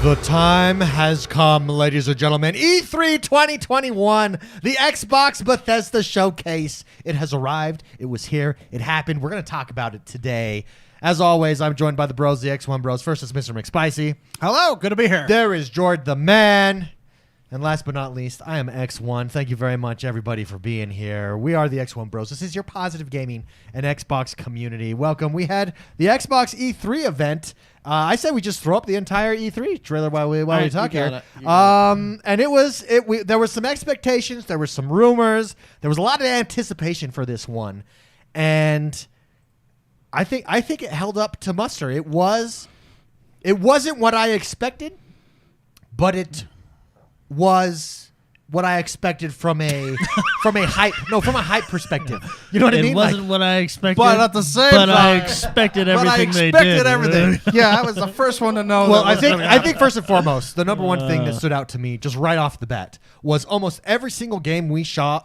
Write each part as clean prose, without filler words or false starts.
The time has come, ladies and gentlemen. E3 2021, the Xbox Bethesda showcase. It has arrived. It was here. It happened. We're going to talk about it today. As always, I'm joined by the bros, the XoneBros. First is Mr. McSpicy. Hello, good to be here. There is Jord the man. And last but not least, I am X1. Thank you very much, everybody, for being here. We are the XoneBros. This is your positive gaming and Xbox community. Welcome. We had the Xbox E3 event. I said we just throw up the entire E3 trailer while we talk here. And there were some expectations. There were some rumors. There was a lot of anticipation for this one. And I think it held up to muster. It wasn't what I expected, but it was what I expected from a hype perspective. You know what I mean? It wasn't what I expected, but at the same time, I expected everything they did. I expected everything. Yeah, I was the first one to know. Well, I think first and foremost, the number one thing that stood out to me just right off the bat was almost every single game we saw.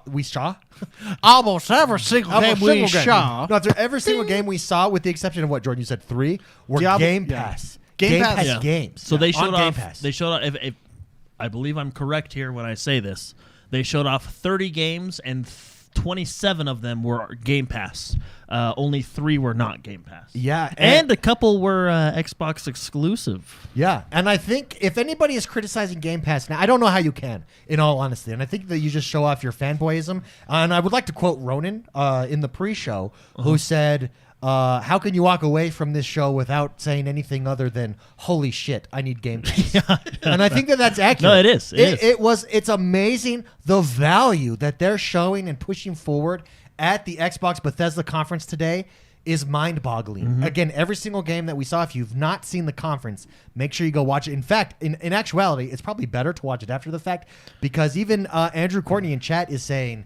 Almost every single game we saw. No, every single game we saw, with the exception of what, Jordan, you said 3, were Game Pass. Game Pass games. So they showed Game off. Pass. They showed off. If I believe I'm correct here when I say this, they showed off 30 games and 27 of them were Game Pass. Only 3 were not Game Pass. Yeah, and a couple were Xbox exclusive. Yeah, and I think if anybody is criticizing Game Pass now, I don't know how you can, in all honesty. And I think that you just show off your fanboyism. And I would like to quote Ronan in the pre-show, who said, how can you walk away from this show without saying anything other than, holy shit, I need Game Pass? And I think that that's accurate. No, it is. It's amazing the value that they're showing and pushing forward at the Xbox Bethesda conference today is mind-boggling. Mm-hmm. Again, every single game that we saw, if you've not seen the conference, make sure you go watch it. In fact, in actuality, it's probably better to watch it after the fact, because even Andrew Courtney in chat is saying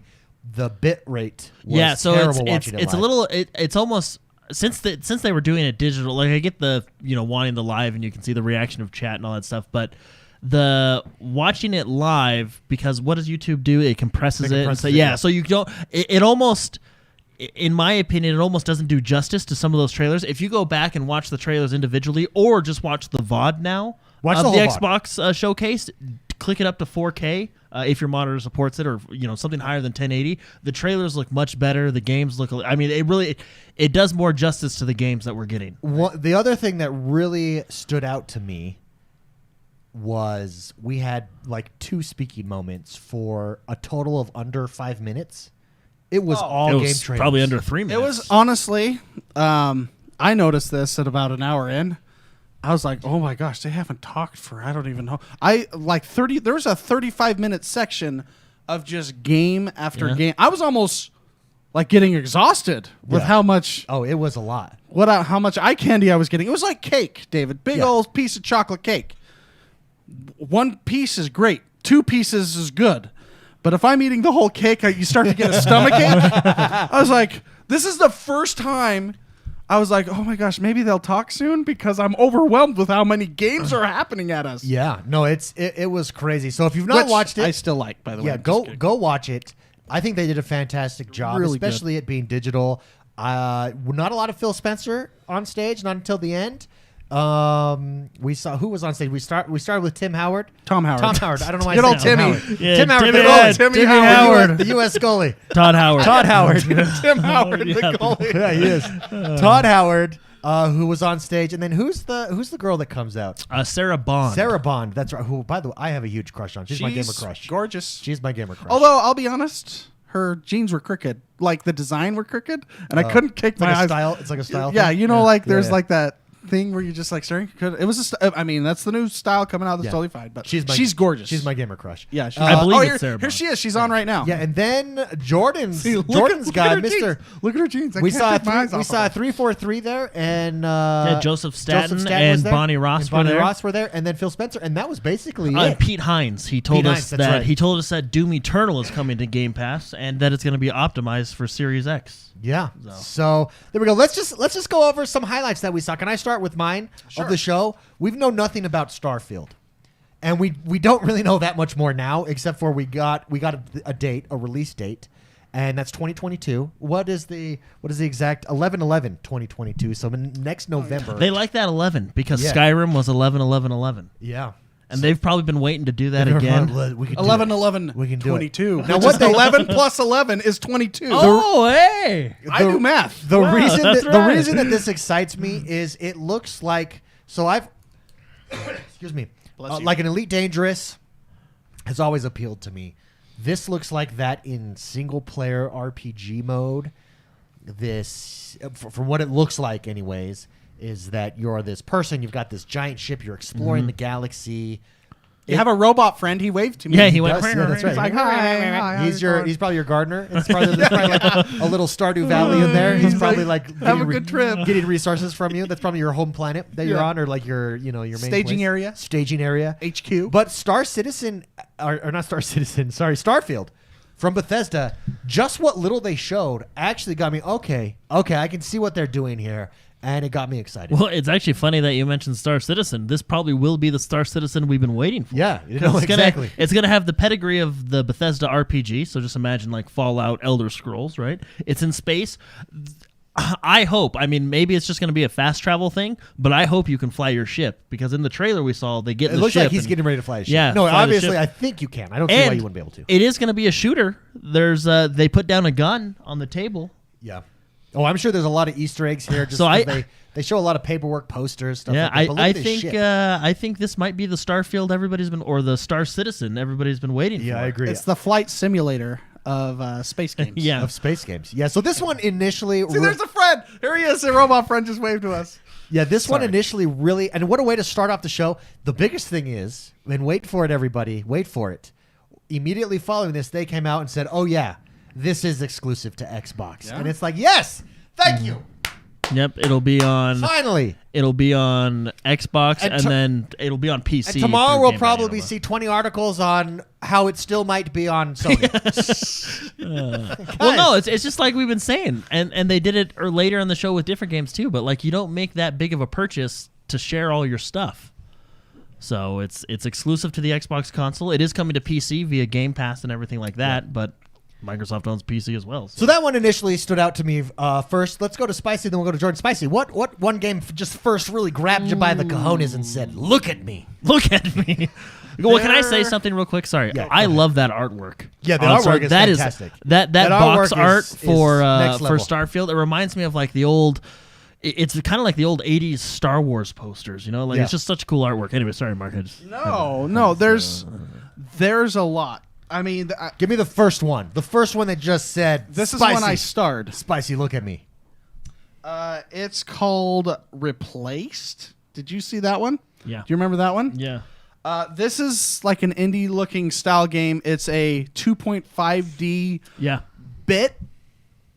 the bit rate was terrible watching it live. It's a little, it's almost, since they were doing it digital, like I get the, wanting the live and you can see the reaction of chat and all that stuff, but the watching it live, because what does YouTube do? It compresses it. So you don't, it almost, in my opinion, it almost doesn't do justice to some of those trailers. If you go back and watch the trailers individually or just watch the VOD now of the Xbox showcase, click it up to 4K if your monitor supports it, or something higher than 1080. The trailers look much better. The games look, I mean, it does more justice to the games that we're getting. The other thing that really stood out to me was we had like 2 speaking moments for a total of under 5 minutes. It was all game trailers. Probably under 3 minutes. It was honestly, I noticed this at about an hour in. I was like, oh my gosh, they haven't talked for, I don't even know. There was a 35-minute section of just game after game. I was almost like getting exhausted with how much. Oh, it was a lot. How much eye candy I was getting. It was like cake, David. Big old piece of chocolate cake. 1 piece is great. 2 pieces is good. But if I'm eating the whole cake, you start to get a stomachache. I was like, this is the first time I was like, oh my gosh, maybe they'll talk soon, because I'm overwhelmed with how many games are happening at us. Yeah, no, it was crazy. So if you've not watched it, I still like, by the way. Yeah, go watch it. I think they did a fantastic job, really especially it being digital. Not a lot of Phil Spencer on stage, not until the end. We saw who was on stage. We started with Tom Howard. I don't know why. Good old Timmy. Yeah, Tim Howard. Timmy Howard. The U.S. goalie. Todd Howard. Tim Howard, the goalie. Yeah, he is. Todd Howard, who was on stage, and then who's the girl that comes out? Sarah Bond. Sarah Bond. That's right. Who, by the way, I have a huge crush on. She's my gamer crush. Gorgeous. She's my gamer crush. Although I'll be honest, her jeans were crooked. Like the design were crooked, and I couldn't kick my eyes. It's like a style. Yeah, thing? like there's like that thing where you just like staring. It was that's the new style coming out. That's totally fine. But she's gorgeous. She's my gamer crush. Yeah, I believe it's Sarah here Bond. She is. She's on right now. Yeah, and then Jordan's guy, Mr. Look at her jeans. We saw a 343 there, and Joseph Staten and Bonnie Ross were there, and then Phil Spencer, and that was basically it. Pete Hines. He told us that Doom Eternal is coming to Game Pass and that it's going to be optimized for Series X. Yeah. So there we go. Let's just go over some highlights that we saw. Can I start with mine of the show? We've known nothing about Starfield. And we don't really know that much more now, except for we got a release date, and that's 2022. What is the exact 11/11/2022? So next November. They like that 11 because Skyrim was 11/11/11. Yeah. and they've probably been waiting to do that again. We can do 11, it. 11, We can do 22. it. Now, what 11 plus 11 is 22. Oh, hey! I do math. The Wow, reason that's that, the right. reason that this excites me is it looks like excuse me, Bless you. like an Elite Dangerous has always appealed to me. This looks like that in single player RPG mode. This, from what it looks like, anyways, is that you're this person. You've got this giant ship. You're exploring the galaxy. You have a robot friend. He waved to me. Yeah, he went. does, yeah, that's right. He's like, hi. He's probably your gardener. It's probably, there's probably like a little Stardew Valley in there. He's probably like have a good trip. getting resources from you. That's probably your home planet that you're on, or like your your main Staging place. area. Staging area. HQ. But Star Citizen, or not Star Citizen, sorry, Starfield from Bethesda. Just what little they showed actually got me. Okay, I can see what they're doing here. And it got me excited. Well, it's actually funny that you mentioned Star Citizen. This probably will be the Star Citizen we've been waiting for. Yeah, Exactly. It's going to have the pedigree of the Bethesda RPG. So just imagine like Fallout, Elder Scrolls, right? It's in space. I hope. I mean, maybe it's just going to be a fast travel thing, but I hope you can fly your ship because in the trailer we saw they get in It the looks ship. like he's getting ready to fly a ship. Yeah, No, fly the obviously, ship. I think you can. I don't see why you wouldn't be able to. It is going to be a shooter. There's they put down a gun on the table. Yeah. Oh, I'm sure there's a lot of Easter eggs here. Just So 'cause they show a lot of paperwork, posters, stuff Yeah, like that. But look I at this think ship. I think this might be the Starfield everybody's been, or the Star Citizen everybody's been waiting for. Yeah, I agree. It's the flight simulator of space games. Yeah. Of space games. Yeah, so this one initially... See, there's a friend. Here he is. A robot friend just waved to us. Yeah, this one Sorry. initially really... And what a way to start off the show. The biggest thing is, and wait for it, everybody, wait for it. Immediately following this, they came out and said, oh, yeah, this is exclusive to Xbox. Yeah. And it's like, yes, thank you. Yep, it'll be on Finally. Xbox And and then it'll be on PC. And tomorrow through we'll Game probably Panorama. see 20 articles on how it still might be on Sony. Well, no, it's just like we've been saying, and they did it later in the show with different games too. But like, you don't make that big of a purchase to share all your stuff. So it's exclusive to the Xbox console. It is coming to PC via Game Pass and everything like that. But Microsoft owns PC as well. So that one initially stood out to me first. Let's go to Spicy, then we'll go to Jordan. Spicy, what one game just first really grabbed you by the cojones and said, look at me? Look at me. Well, can I say something real quick? Sorry, Yeah, I go ahead. love that artwork. Yeah, the On artwork is that fantastic. That That box artwork art is for next for level. Starfield. It reminds me of like the old. It's kind of like the old '80s Star Wars posters. You know, like Yeah. it's just such cool artwork. Anyway, sorry, Mark. No. There's a lot. I mean, Give me the first one. The first one that just said, this is Spicy. when I starred. Spicy, look at me. It's called Replaced. Did you see that one? Yeah. Do you remember that one? Yeah. This is like an indie-looking style game. It's a 2.5D Yeah. bit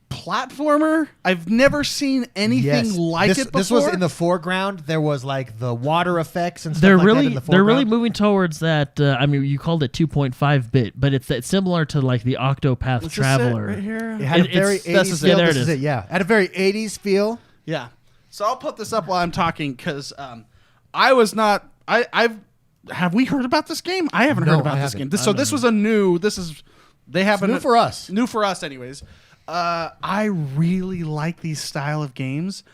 platformer. I've never seen anything like it before. This was in the foreground. There was like the water effects and stuff They're like really that in the they're really foreground. moving towards that. I mean, you called it 2.5 bit, but it's similar to like the Octopath Is this Traveler. it right here? It had a It's- very this 80s is it. feel. There This it is is. it, yeah. Had a very 80s feel. Yeah. So I'll put this up while I'm talking because I was not. I've have we heard about this game? I haven't No, heard about I this haven't. game. So this was a new. This is they have New for us. New for us, anyways. I really like these style of games,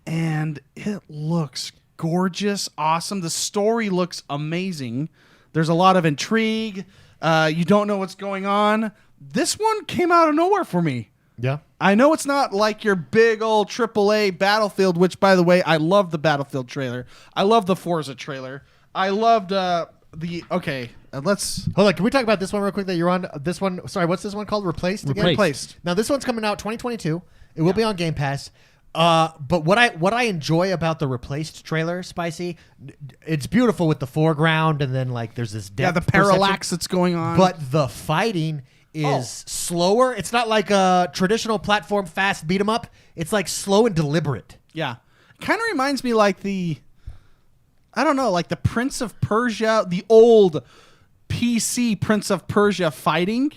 and it looks gorgeous, awesome. The story looks amazing. There's a lot of intrigue. You don't know what's going on. This one came out of nowhere for me. Yeah. I know it's not like your big old AAA Battlefield, which, by the way, I love the Battlefield trailer. I love the Forza trailer. I loved let's... Hold on, can we talk about this one real quick that you're on? This one, sorry, what's this one called? Replaced? Again? Replaced. Now, this one's coming out 2022. It will be on Game Pass. But what I enjoy about the Replaced trailer, Spicy, it's beautiful with the foreground and then like there's this Yeah, depth the parallax that's going on. But the fighting is slower. It's not like a traditional platform fast beat 'em up. It's like slow and deliberate. yeah. Kind of reminds me like I don't know, like the Prince of Persia, the old PC Prince of Persia fighting.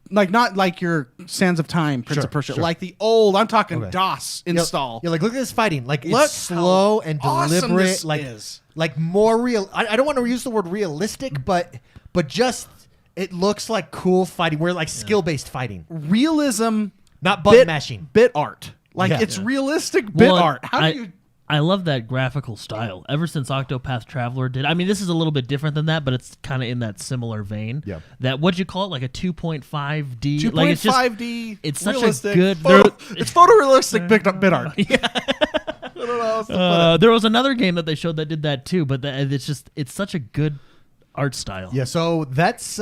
Like not like your Sands of Time Prince Sure, of Persia. sure. Like the old, I'm talking Okay. DOS install. You're like, look at this fighting. Like Look it's slow and awesome deliberate. this Like is. like more real. I don't want to use the word realistic, but just it looks like cool fighting. We're like skill based fighting, Realism, not button mashing. bit art. Like Yeah. it's realistic bit Well, art. How I- do you I love that graphical style. Ever since Octopath Traveler did, I mean, this is a little bit different than that, but it's kind of in that similar vein. Yeah. That what'd you call it? Like a 2.5D. 2.5D. Like it's such a realistic good. it's photorealistic bit art. Yeah. I don't know how else to put it. There was another game that they showed that did that too, but it's such a good art style. Yeah, so that's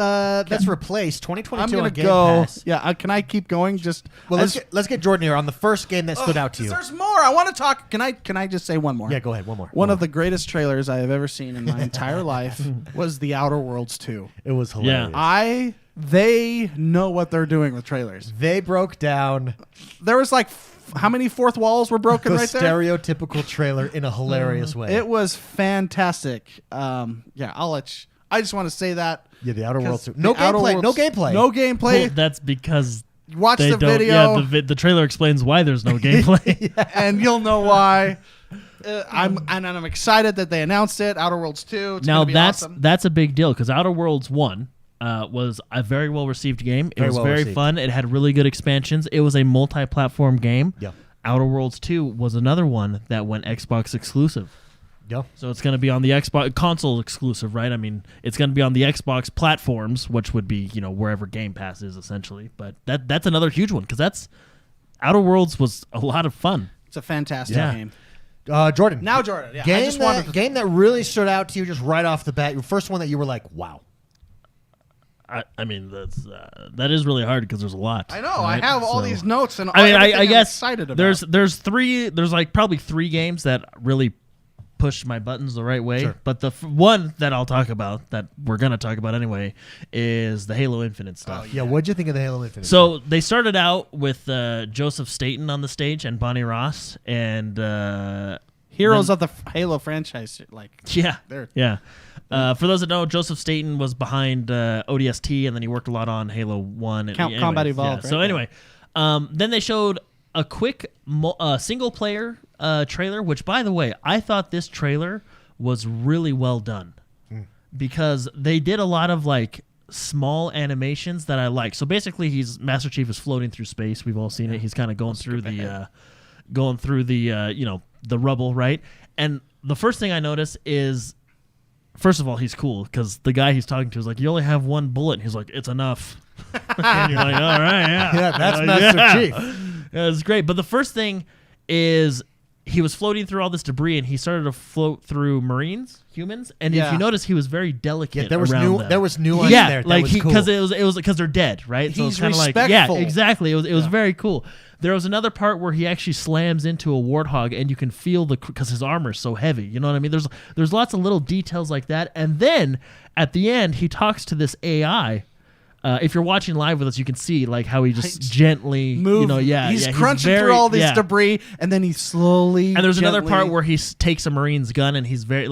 replaced 2022 I'm gonna on Game go. Pass. Yeah, can I keep going? Just Well, let's get Jordan here on the first game that stood out to you. There's more. I want to talk. Can I just say one more? Yeah, go ahead. One more. One of the greatest trailers I have ever seen in my entire life was The Outer Worlds 2. It was hilarious. They know what they're doing with trailers. They broke down There was like how many fourth walls were broken the right there? stereotypical trailer in a hilarious way. It was fantastic. Yeah, I'll let you. I just want to say that. Yeah, The Outer Worlds. Because No The Outer gameplay. Worlds- No gameplay. No gameplay. Well, that's because Watch they the don't. video, Yeah, the trailer explains why there's no gameplay. and you'll know why. I'm excited that they announced it. Outer Worlds 2. It's Now gonna be that's awesome. a big deal because Outer Worlds 1 was a very well received game. It Very was well very received. fun. It had really good expansions. It was a multi-platform game. Yeah. Outer Worlds 2 was another one that went Xbox exclusive. Yeah. So it's going to be on the Xbox console exclusive, right? I mean, it's going to be on the Xbox platforms, which would be, wherever Game Pass is essentially. But that's another huge one because Outer Worlds was a lot of fun. It's a fantastic Yeah. game. Jordan. Now, Jordan. Yeah, I Game just that, wanted to- game that really stood out to you just right off the bat. Your first one that you were like, wow. I mean, that is really hard because there's a lot. I know. right? I have all So- these notes, and I mean, everything I I'm guess excited about. there's like probably 3 games that really pushed my buttons the right way. Sure. But the one that I'll talk about, that we're gonna talk about anyway, is the Halo Infinite stuff. Yeah, what'd you think of the Halo Infinite? So they started out with Joseph Staten on the stage and Bonnie Ross, and Heroes then- of the Halo franchise, yeah, They're- yeah. For those that know, Joseph Staten was behind ODST, and then he worked a lot on Halo 1. And, Combat Evolved, Yeah. So right? anyway, then they showed a quick single-player trailer, which, by the way, I thought this trailer was really well done because they did a lot of, small animations that I like. So basically, Master Chief is floating through space. We've all seen it. He's kind of going through the the rubble, right? And the first thing I notice is, first of all, he's cool because the guy he's talking to is like, "You only have one bullet." And he's like, "It's enough." And you're like, "All right, yeah, Yeah, that's You're Master yeah. Chief. Yeah, it's great." But the first thing is he was floating through all this debris, and he started to float through humans. And if Yeah. you notice, he was very delicate. Yeah, there was around them. there was nuance Yeah, there. That like was cool. because it was because they're dead, right? So it's He's kind of like respectful. exactly. It was very cool. There was another part where he actually slams into a warthog, and you can feel because his armor is so heavy. You know what I mean? There's lots of little details like that, and then at the end, he talks to this AI. If you're watching live with us, you can see how how he just gently move. He's crunching very, through all this yeah. debris, and then he slowly. And there's another gently- part where he takes a Marine's gun, and he's very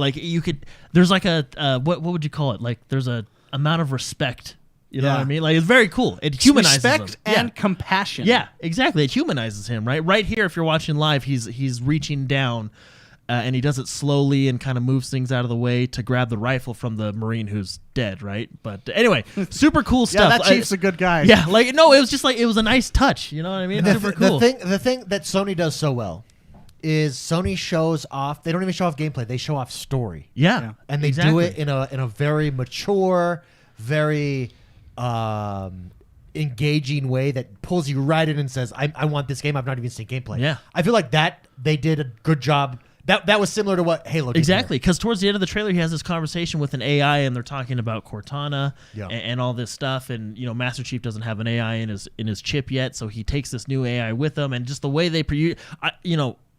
there's like a what would you call it? Like there's a amount of respect. You know Yeah. what I mean? Like it's very cool. It humanizes respect him. and compassion. Yeah, exactly. It humanizes him, right? Right here, if you're watching live, he's reaching down, and he does it slowly and kind of moves things out of the way to grab the rifle from the Marine who's dead, right? But anyway, super cool Yeah, stuff. that chief's a good guy. Yeah, it was just it was a nice touch. You know what I mean? the, Super cool. the thing that Sony does so well is Sony shows off. They don't even show off gameplay. They show off story. yeah, And they do it in a very mature, very engaging way that pulls you right in and says, I want this game. I've not even seen gameplay. Yeah. I feel like that they did a good job. That was similar to what Halo did. Exactly, because towards the end of the trailer, he has this conversation with an AI, and they're talking about Cortana Yeah. and all this stuff. And Master Chief doesn't have an AI in his chip yet, so he takes this new AI with him. And just the way they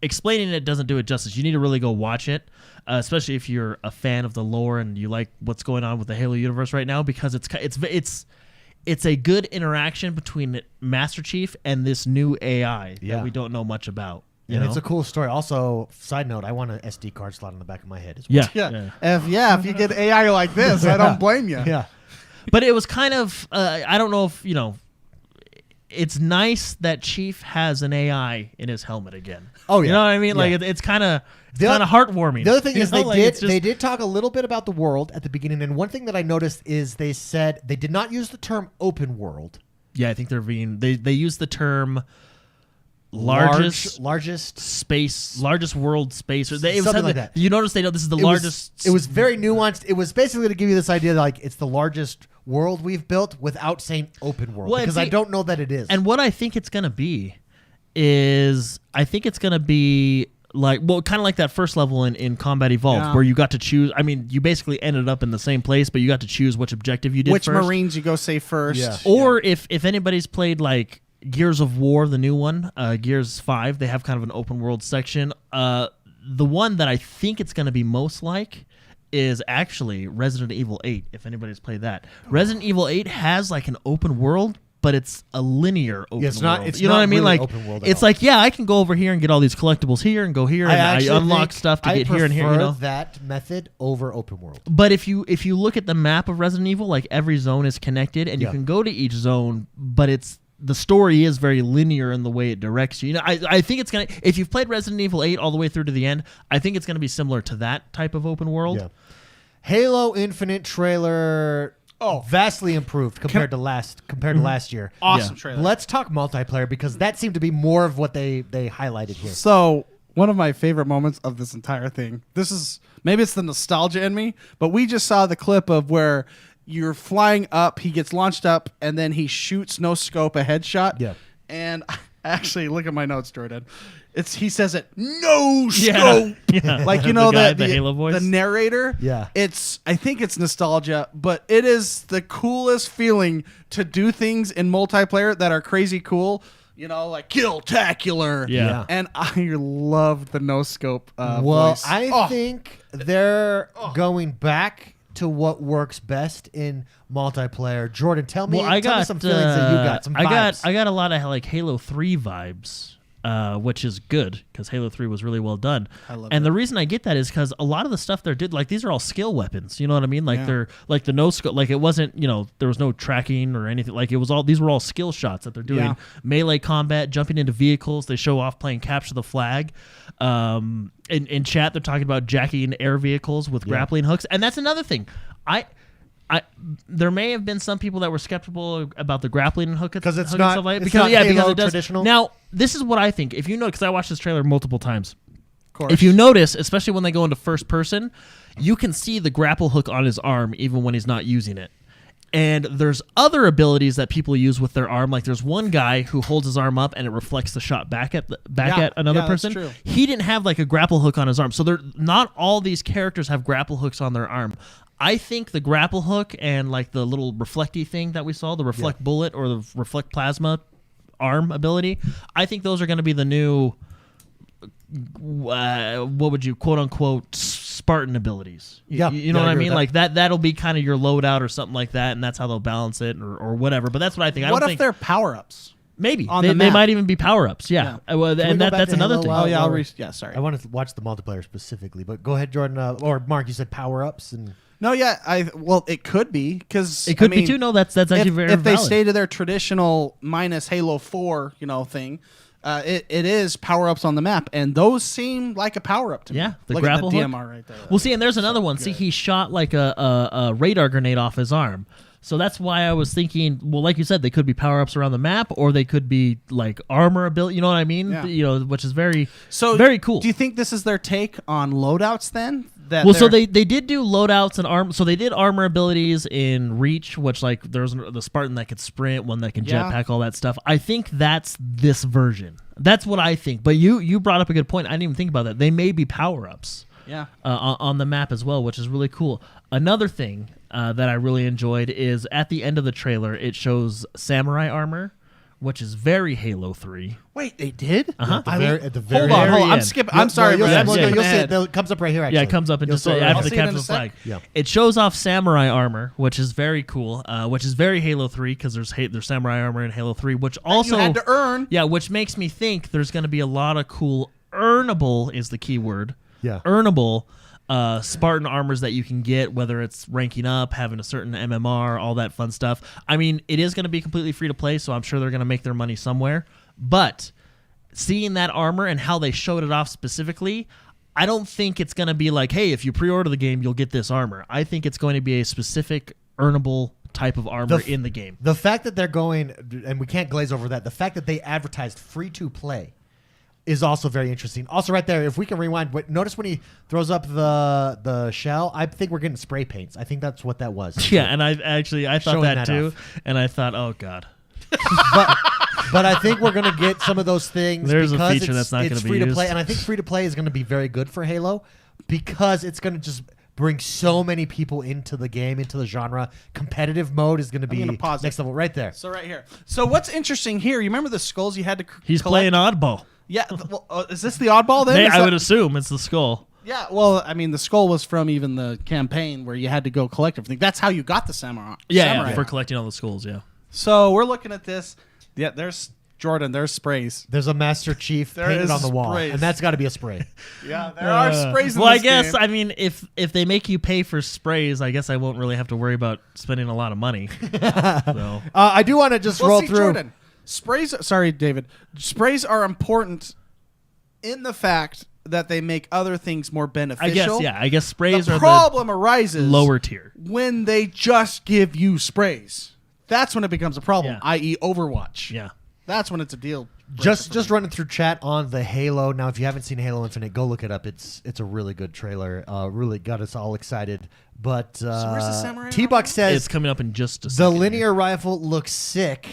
explaining it doesn't do it justice. You need to really go watch it, especially if you're a fan of the lore and you like what's going on with the Halo universe right now, because it's a good interaction between Master Chief and this new AI Yeah. that we don't know much about. You And know? it's a cool story. Also, side note, I want an SD card slot in the back of my head as well. yeah. If you get AI like this, I don't blame you. Yeah. But it was kind of I don't know if it's nice that Chief has an AI in his helmet again. Oh, yeah. You know what I mean? Like Yeah. it's kind of The- heartwarming. The other thing is You know, they did talk a little bit about the world at the beginning, and one thing that I noticed is they said they did not use the term open world. Yeah, I think they use the term largest largest world space. It was something something like that. You notice they know this is the largest. It was very nuanced. It was basically to give you this idea that, like, it's the largest world we've built without saying open world, Well, because I don't know that it is. And what I think it's gonna be is like, well, kind of like that first level in Combat Evolved, where you got to choose. I mean, you basically ended up in the same place, but you got to choose which objective you did Which first. Marines you go save first. Yeah. Or if anybody's played like Gears of War, the new one, Gears 5, they have kind of an open world section. The one that I think it's going to be most like is actually Resident Evil 8, if anybody's played that. Resident Evil 8 has like an open world, but it's a linear open it's not, world. it's You know not what I mean? really Like, open world at it's all. like, yeah, I can go over here and get all these collectibles here and go here, and I actually unlock think stuff to I get here and here. You prefer know, that method over open world. but if you look at the map of Resident Evil, like every zone is connected, and you Yeah. can go to each zone, but the story is very linear in the way it directs you. You know, I think it's gonna. If you've played Resident Evil 8 all the way through to the end, I think it's gonna be similar to that type of open world. Yeah. Halo Infinite trailer. Vastly improved compared to last year. Awesome Yeah. trailer. Let's talk multiplayer, because that seemed to be more of what they highlighted here. So one of my favorite moments of this entire thing. This is maybe it's the nostalgia in me, but we just saw the clip of where you're flying up, he gets launched up, and then he shoots no scope a headshot. Yeah. And actually, look at my notes, Jordan. He says it no scope. Yeah. Like, you The know, guy, the the Halo voice? the narrator. Yeah. I think it's nostalgia, but it is the coolest feeling to do things in multiplayer that are crazy cool. You know, like Kill-tacular. Yeah. And I love the no scope Well, voice. I think they're going back to what works best in multiplayer. Jordan, tell me, Well, I tell me got some feelings that you got. Some vibes. I got a lot of like Halo 3 vibes. Which is good, because Halo 3 was really well done. I love and the reason I get that is because a lot of the stuff they did, like, these are all skill weapons. You know what I mean? Like, Yeah. they're like the no scope. Like, it wasn't, you know, there was no tracking or anything. Like, it was all, these were all skill shots that they're doing. Yeah. Melee combat, jumping into vehicles. They show off playing capture the flag. In chat, they're talking about jacking air vehicles with grappling hooks, and that's another thing. There may have been some people that were skeptical about the grappling and hook, because it's hook and not, stuff like that. it's not Halo because it does. traditional. Now, this is what I think. If you know, because I watched this trailer multiple times. of course. If you notice, especially when they go into first person, you can see the grapple hook on his arm even when he's not using it. And there's other abilities that people use with their arm. Like, there's one guy who holds his arm up and it reflects the shot back at another that's person. true. He didn't have like a grapple hook on his arm, so not all these characters have grapple hooks on their arm. I think the grapple hook and like the little reflecty thing that we saw, the reflect bullet or the reflect plasma arm ability, I think those are going to be the new, what would you quote unquote Spartan abilities. Yeah, you know what I agree mean? with Like that'll be kind of your loadout or something like that, and that's how they'll balance it or whatever. But that's what I think. I What don't if think they're power-ups? maybe on they, the they map? might even be power ups. Yeah, we and go back that's to another Halo thing. Wild? Oh, yeah, Or- sorry. I wanted to watch the multiplayer specifically, but go ahead, Jordan. Or Mark, you said power-ups and... No, yeah, it could be, because It could be too. No, that's actually if, very if they valid. stay to their traditional minus Halo 4, thing, it is power-ups on the map, and those seem like a power-up to me. Yeah, the Look grapple at the hook. DMR right there. Well, see, and there's another one. See, he shot like a radar grenade off his arm. So that's why I was thinking, well, like you said, they could be power-ups around the map, or they could be like armor ability. You know what I mean? Yeah. Which is very cool. Do you think this is their take on loadouts then? So they did do loadouts and armor. So they did armor abilities in Reach, which like there's the Spartan that could sprint, one that can jetpack, all that stuff. I think that's this version. That's what I think. But you brought up a good point. I didn't even think about that. They may be power-ups. Yeah. On the map as well, which is really cool. Another thing that I really enjoyed is at the end of the trailer, it shows samurai armor, which is very Halo 3. Wait, they did? Uh-huh. At the very Hold on. I'm end. skipping. I'm sorry. You'll, man. you'll, yeah, you'll see ahead. it. It comes up right here, actually. Yeah, it comes up and You'll just see it after right the see it in capture a the flag. sec. Yeah. It shows off samurai armor, which is very cool, which is very Halo 3 because there's samurai armor in Halo 3, which also you had to earn. Yeah, which makes me think there's going to be a lot of cool earnable is the key word. Yeah. Earnable Spartan armors that you can get, whether it's ranking up, having a certain MMR, all that fun stuff. I mean, it is going to be completely free to play, so I'm sure they're going to make their money somewhere. But seeing that armor and how they showed it off specifically, I don't think it's going to be like, hey, if you pre-order the game, you'll get this armor. I think it's going to be a specific earnable type of armor in the game. The fact that they're going, and we can't glaze over that, the fact that they advertised free to play is also very interesting. Also, right there, if we can rewind, notice when he throws up the shell, I think we're getting spray paints. I think that's what that was. Yeah, and I thought Showing that that too, off. and I thought, oh god, but I think we're going to get some of those things. There's a because feature that's not gonna be free to play, used. and I think free to play is going to be very good for Halo because it's going to just bring so many people into the game, into the genre. Competitive mode is going to be gonna pause next level right there. So right here. So what's interesting here? You remember the skulls you had to? he's collect? playing oddball. Yeah. Well, is this the oddball then? Is I that- would assume it's the skull. Yeah. Well, I mean, the skull was from even the campaign where you had to go collect everything. That's how you got the samurai. samurai. For collecting all the skulls. Yeah. So we're looking at this. Yeah. There's Jordan. There's sprays. There's a Master Chief There painted is on the wall, sprays. and that's got to be a spray. Yeah. There are sprays. In Well, I this guess game. I mean if they make you pay for sprays, I guess I won't really have to worry about spending a lot of money. So. I do want to just Well, roll see, through. Jordan, sprays. Sorry, David. Sprays are important in the fact that they make other things more beneficial. I guess sprays The are problem arises the lower tier. when they just give you sprays. That's when it becomes a problem, Yeah. i.e., Overwatch. Yeah. That's when it's a deal. Just running through chat on the Halo. Now, if you haven't seen Halo Infinite, go look it up. It's a really good trailer. Really got us all excited. But where's the samurai T-Buck armor? says It's coming up in just a the second. linear rifle looks sick.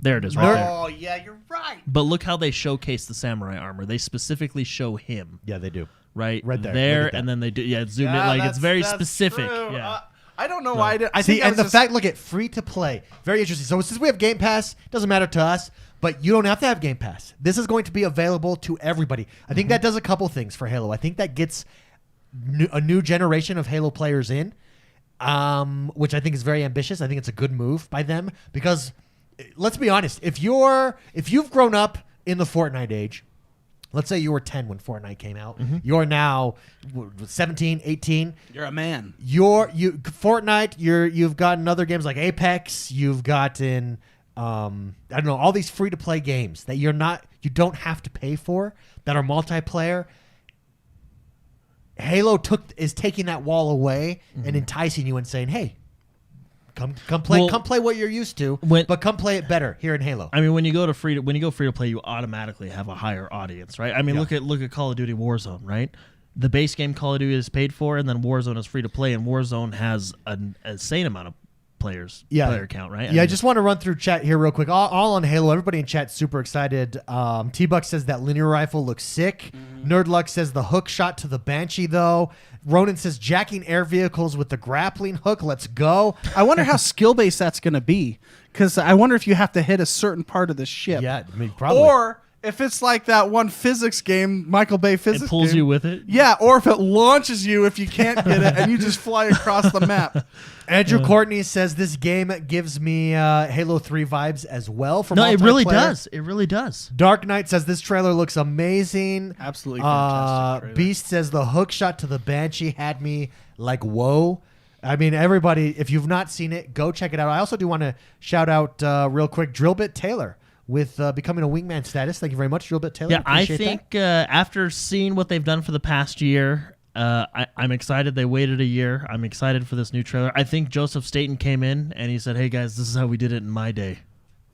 There it is right there. Oh yeah, you're right. But look how they showcase the samurai armor. They specifically show him, Yeah, they do. right? Right there. Look at that. And then they do zoom in Yeah, it's very that's specific. true. Yeah. I don't know why I did. I See, think I and was the just- fact, look at free to play. Very interesting. So since we have Game Pass, doesn't matter to us, but you don't have to have Game Pass. This is going to be available to everybody. I think that does a couple things for Halo. I think that gets a new generation of Halo players in, which I think is very ambitious. I think it's a good move by them because, let's be honest, if you've grown up in the Fortnite age, let's say you were 10 when Fortnite came out, you're now 17, 18. you're a man. Fortnite, you've gotten other games like Apex, you've gotten I don't know, all these free to play games that you don't have to pay for that are multiplayer. Halo is taking that wall away and enticing you and saying, "Hey, come play what you're used to, but come play it better here in Halo." I mean, when you go free to play, you automatically have a higher audience, right? I mean, Yeah. look at Call of Duty Warzone, right? The base game Call of Duty is paid for, and then Warzone is free to play, and Warzone has an insane amount of player count, right? I just want to run through chat here real quick. All on Halo. Everybody in chat super excited. T-Buck says that linear rifle looks sick. Nerdluck says the hook shot to the Banshee, though. Ronan says jacking air vehicles with the grappling hook. Let's go. I wonder how skill based that's going to be, because I wonder if you have to hit a certain part of the ship. Yeah, I mean, probably. Or if it's like that one physics game, Michael Bay physics it pulls game. you with it. Yeah, or if it launches you if you can't get it and you just fly across the map. Andrew Courtney says this game gives me Halo 3 vibes as well. For No, it really multiplayer. does. It really does. Dark Knight says this trailer looks amazing. Absolutely fantastic trailer. Beast says the hook shot to the Banshee had me like, whoa. I mean, everybody, if you've not seen it, go check it out. I also do want to shout out real quick Drillbit Taylor with becoming a wingman status. Thank you very much, Drillbit Taylor. Yeah, I Appreciate think after seeing what they've done for the past year, I'm excited they waited a year. I'm excited for this new trailer. I think Joseph Staten came in and he said, "Hey guys, this is how we did it in my day."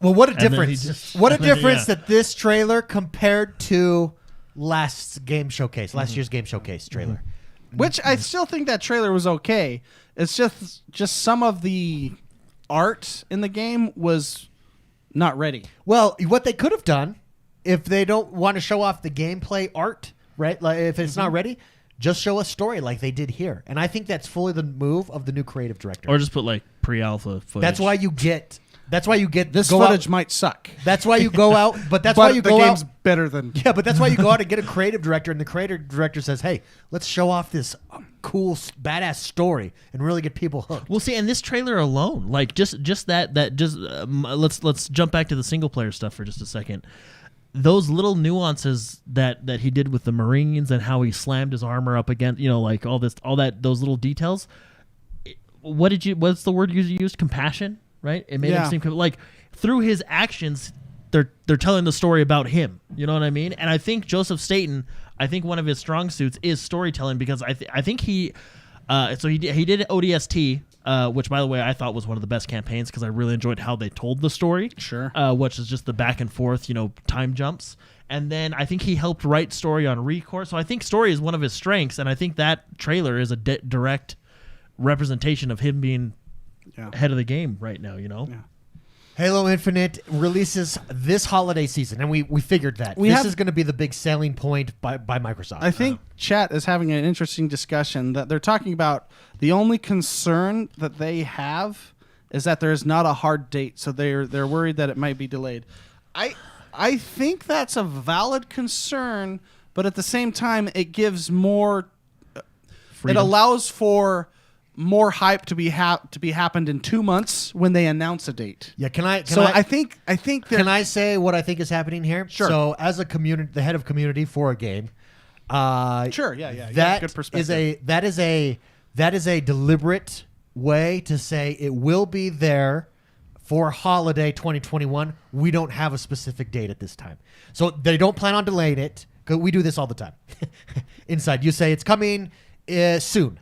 Well, what a And then he difference! just- What a difference Yeah. that this trailer compared to last year's game showcase trailer. Which I still think that trailer was okay. It's just some of the art in the game was not ready. Well, what they could have done, if they don't want to show off the gameplay art, right? Like if it's not ready, just show a story like they did here. And I think that's fully the move of the new creative director. Or just put like pre-alpha footage. That's why you get This go footage out- might suck. That's why you go out, but that's but why you the go game's out. better than Yeah, but that's why you go out and get a creative director, and the creative director says, "Hey, let's show off this cool, badass story and really get people hooked." Well, see, and this trailer alone, like just let's jump back to the single player stuff for just a second. Those little nuances that he did with the Marines and how he slammed his armor up against, like those little details. What's the word you used? Compassion, right? It made him seem like through his actions, they're telling the story about him. You know what I mean? And I think Joseph Staten, one of his strong suits is storytelling, because I think he, So he did ODST, which, by the way, I thought was one of the best campaigns because I really enjoyed how they told the story. Sure. Which is just the back and forth, time jumps. And then I think he helped write story on Recore. So I think story is one of his strengths, and I think that trailer is a direct representation of him being ahead of the game right now, Yeah. Halo Infinite releases this holiday season, and we figured that. This is going to be the big selling point by Microsoft. I think chat is having an interesting discussion that they're talking about the only concern that they have is that there's not a hard date, so they're worried that it might be delayed. I think that's a valid concern, but at the same time, it gives more. Freedom. It allows for more hype to be happened in 2 months when they announce a date. Yeah, I think can I say what I think is happening here? Sure. So, as a community, the head of community for a game, sure, yeah, you have that good perspective. that is a deliberate way to say it will be there for holiday 2021. We don't have a specific date at this time, so they don't plan on delaying it. Because we do this all the time. Inside, you say it's coming soon.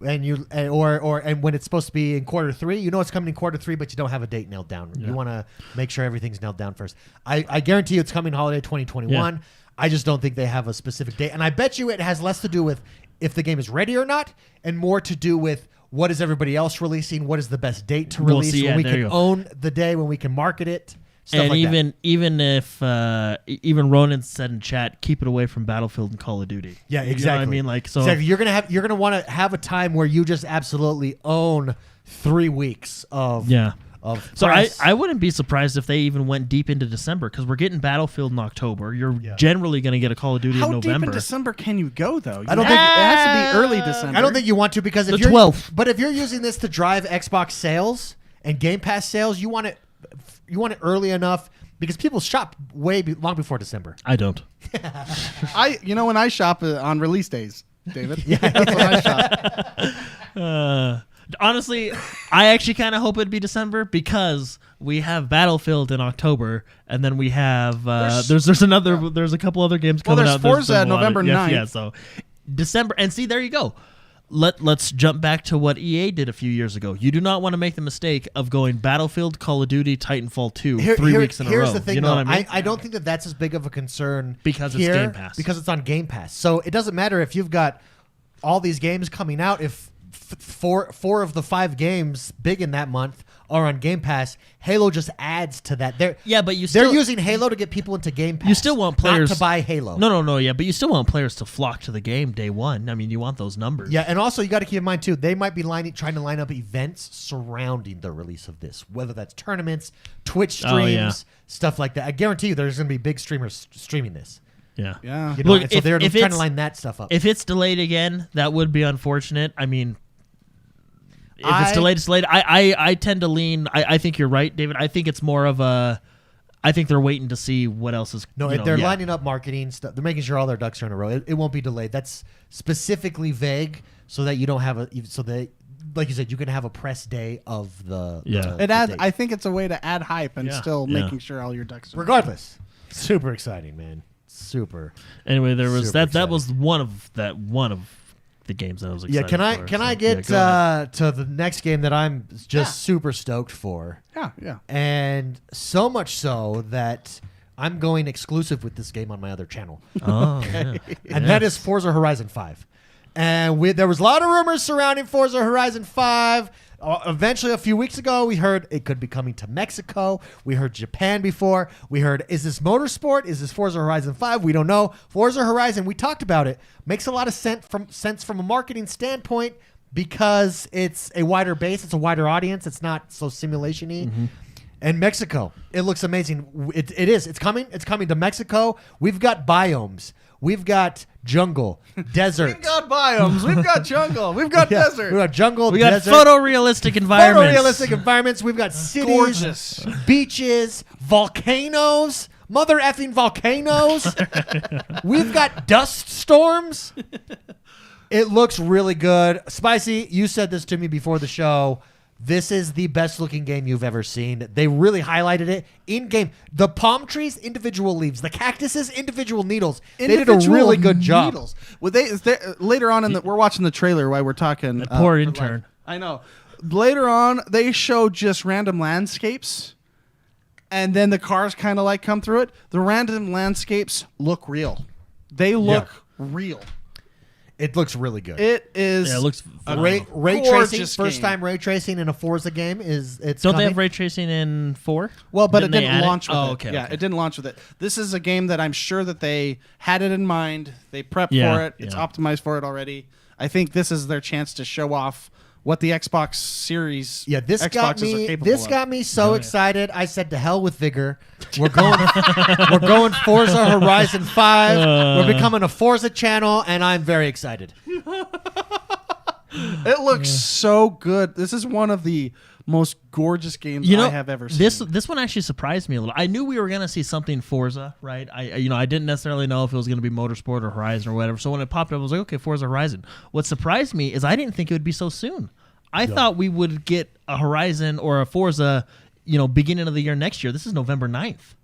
And when it's supposed to be in quarter 3, it's coming in quarter 3, but you don't have a date nailed down. Yeah. You want to make sure everything's nailed down first. I guarantee you it's coming holiday 2021. Yeah. I just don't think they have a specific date. And I bet you it has less to do with if the game is ready or not, and more to do with what is everybody else releasing, what is the best date to release, when we can own the day, when we can market it. Stuff and even if Ronan said in chat, keep it away from Battlefield and Call of Duty. Yeah, exactly. You know what I mean? Like, so exactly. You're gonna want to have a time where you just absolutely own 3 weeks of So press. I wouldn't be surprised if they even went deep into December because we're getting Battlefield in October. You're generally going to get a Call of Duty in November. How deep in December can you go though? I don't think it has to be early December. I don't think you want to because if the 12th. But if you're using this to drive Xbox sales and Game Pass sales, you want it early enough. Because people shop long before December. I don't. When I shop on release days, David. Yeah, that's when I shop. Honestly, I actually kind of hope it'd be December because we have Battlefield in October, and then we have there's a couple other games coming out. There's Forza November 9th. Yeah, so December, and see, there you go. Let's jump back to what EA did a few years ago. You do not want to make the mistake of going Battlefield, Call of Duty, Titanfall 2 3 weeks in a row. Here's the thing, you know what I mean? I don't think that's as big of a concern because it's Game Pass. Because it's on Game Pass. So it doesn't matter if you've got all these games coming out. If four of the 5 games big in that month are on Game Pass, Halo just adds to that. But they're using Halo to get people into Game Pass. You still want players not to buy Halo. No, yeah, but you still want players to flock to the game day one. I mean, you want those numbers. Yeah, and also you got to keep in mind too, they might be trying to line up events surrounding the release of this, whether that's tournaments, Twitch streams, stuff like that. I guarantee you, there's going to be big streamers streaming this. Yeah. Look, so they're trying to line that stuff up. If it's delayed again, that would be unfortunate. I mean, if it's delayed, it's delayed. I tend to lean. I think you're right, David. I think it's more of a. I think they're waiting to see what else is. They're lining up marketing stuff. They're making sure all their ducks are in a row. It won't be delayed. That's specifically vague so that you don't have like you said, you can have a press day of the. Yeah. It adds. I think it's a way to add hype and still making sure all your ducks are. Regardless, super exciting, man. Super. Anyway, there was that. Exciting. That was one of the games that I was excited for. Can I get to the next game that I'm just super stoked for? Yeah. And so much so that I'm going exclusive with this game on my other channel. Oh, And that is Forza Horizon 5. And there was a lot of rumors surrounding Forza Horizon 5. Eventually, a few weeks ago, we heard it could be coming to Mexico. We heard Japan before. We heard, is this motorsport? Is this Forza Horizon 5? We don't know. Forza Horizon, we talked about it. Makes a lot of sense from a marketing standpoint because it's a wider base. It's a wider audience. It's not so simulation-y. Mm-hmm. And Mexico, it looks amazing. It is. It's coming. It's coming to Mexico. We've got biomes. We've got jungle, desert. We've got biomes. We've got jungle. We've got desert. We've got jungle, we got desert. Photorealistic environments. We've got cities, gorgeous beaches, volcanoes, mother effing volcanoes. We've got dust storms. It looks really good. Spicy, you said this to me before the show. this is the best looking game you've ever seen. They really highlighted it in game. The palm trees, individual leaves. The cactuses, individual needles. They did a really good job. Well, later on we're watching the trailer while we're talking. Poor intern. I know. Later on, they show just random landscapes, and then the cars kind of like come through it. The random landscapes look real. They look real. It looks really good. It is. Yeah, it looks ray gorgeous tracing. First time ray tracing in a Forza game is it's. Don't coming. they have ray tracing in 4? Well, but Didn't it they didn't add launch with it. Okay. Yeah, it didn't launch with it. This is a game that I'm sure that they had it in mind. They prepped Yeah, for it. It's yeah. optimized for it already. I think this is their chance to show off what the Xbox Series This Xboxes got are me. capable This of. got me so excited. I said, "To hell with Vigor. We're going. we're going Forza Horizon 5. We're becoming a Forza channel, and I'm very excited." It looks so good. This is one of the most gorgeous games I have ever seen. This one actually surprised me a little. I knew we were going to see something Forza, right? I didn't necessarily know if it was going to be Motorsport or Horizon or whatever. So when it popped up, I was like, okay, Forza Horizon. What surprised me is I didn't think it would be so soon. I thought we would get a Horizon or a Forza, beginning of the year next year. This is November 9th.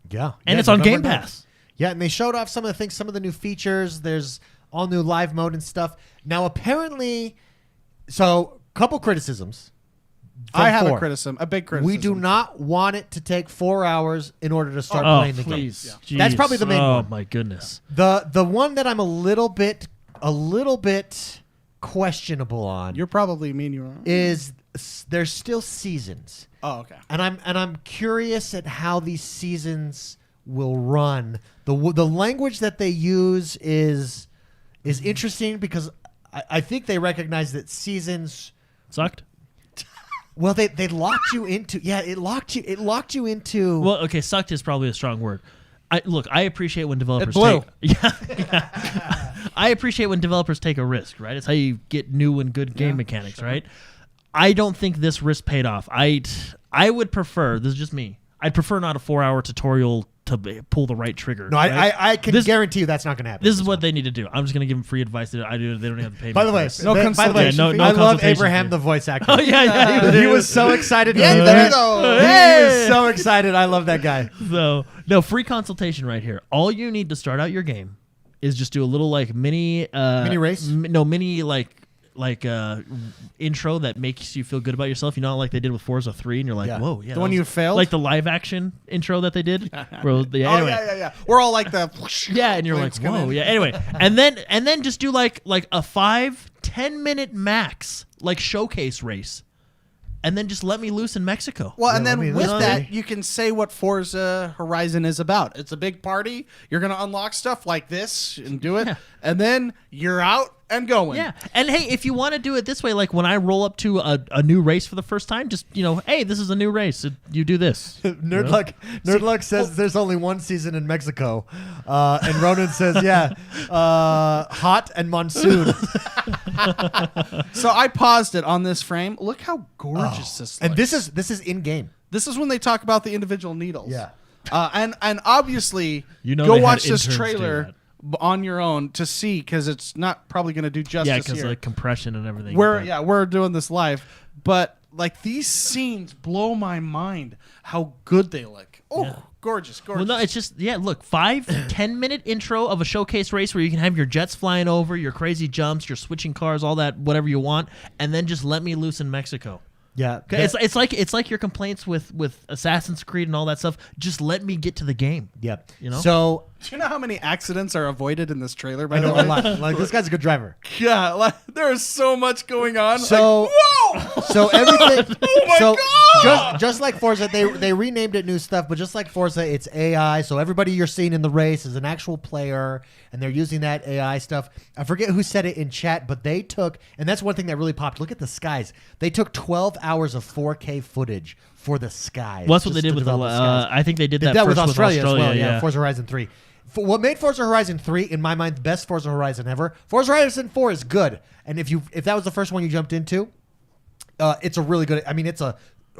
Yeah, And it's on November Game 9th. Pass. Yeah, and they showed off some of the things, some of the new features. There's all new live mode and stuff. Now, apparently, so couple criticisms. I have 4. a big criticism. We do not want it to take 4 hours in order to start Oh, playing the please. game. Jeez. That's probably the main Oh, one. my goodness. The one that I'm a little bit questionable on You're probably mean you're wrong. is there's still seasons. Oh, okay. And I'm curious at how these seasons will run. The language that they use is interesting because I think they recognize that seasons Sucked? well they locked you into it locked you into Well, okay, sucked is probably a strong word. I appreciate when developers It blew. I appreciate when developers take a risk, right? It's how you get new and good game mechanics, right? I don't think this risk paid off. I would prefer, this is just me, I'd prefer not a 4-hour tutorial to pull the right trigger. No, right? I can guarantee you that's not going to happen. This is what they need to do. I'm just going to give them free advice. They don't have to pay me. By the way, for this. No by the way, consultation no fee? I love consultation Abraham, fee. the voice actor. Oh, yeah. He was so excited. Bienvenido. He is so excited. I love that guy. So, no, free consultation right here. All you need to start out your game is just do a little mini race? mini intro that makes you feel good about yourself. Like they did with Forza 3 and you're like, Yeah. whoa, yeah. The one you failed? Like the live action intro that they did. Anyway. Yeah. We're all like the. Yeah, and you're like, Lights come whoa, in. yeah. Anyway, and then just do like a 5-10 minute max showcase race, and then just let me loose in Mexico. Well, and Yeah, then let me- with let that, me- you can say what Forza Horizon is about. It's a big party. You're going to unlock stuff like this and do it, Yeah. and then you're out and going. Yeah, and hey, if you want to do it this way, like when I roll up to a new race for the first time, just hey, this is a new race. You do this. Nerdluck says there's only one season in Mexico, and Ronan says, hot and monsoon. So I paused it on this frame. Look how gorgeous this looks. And this is in game. This is when they talk about the individual needles. Yeah. And obviously, They go had watch this interns do trailer that. on your own to see because it's not probably going to do justice Yeah, because here. compression and everything. We're doing this live, but these scenes blow my mind how good they look. Oh, gorgeous. Well, no, it's just look, 5-10 minute intro of a showcase race where you can have your jets flying over, your crazy jumps, your switching cars, all that, whatever you want, and then just let me loose in Mexico. Yeah. Okay, it's like your complaints with Assassin's Creed and all that stuff. Just let me get to the game. Yeah. Do you know how many accidents are avoided in this trailer? By I the know way, a lot. Like this guy's a good driver. Yeah, there is so much going on. So whoa! So everything. Oh my God! Just like Forza, they renamed it new stuff, but just like Forza, it's AI. So everybody you're seeing in the race is an actual player, and they're using that AI stuff. I forget who said it in chat, but they took, and that's one thing that really popped. Look at the skies. They took 12 hours of 4K footage for the skies. Well, that's what just they did to with the. develop skies. I think they did that Did that first with Australia as well. yeah. Forza Horizon 3. What made Forza Horizon 3, in my mind, the best Forza Horizon ever? Forza Horizon 4 is good, and if that was the first one you jumped into, it's a really good. I mean,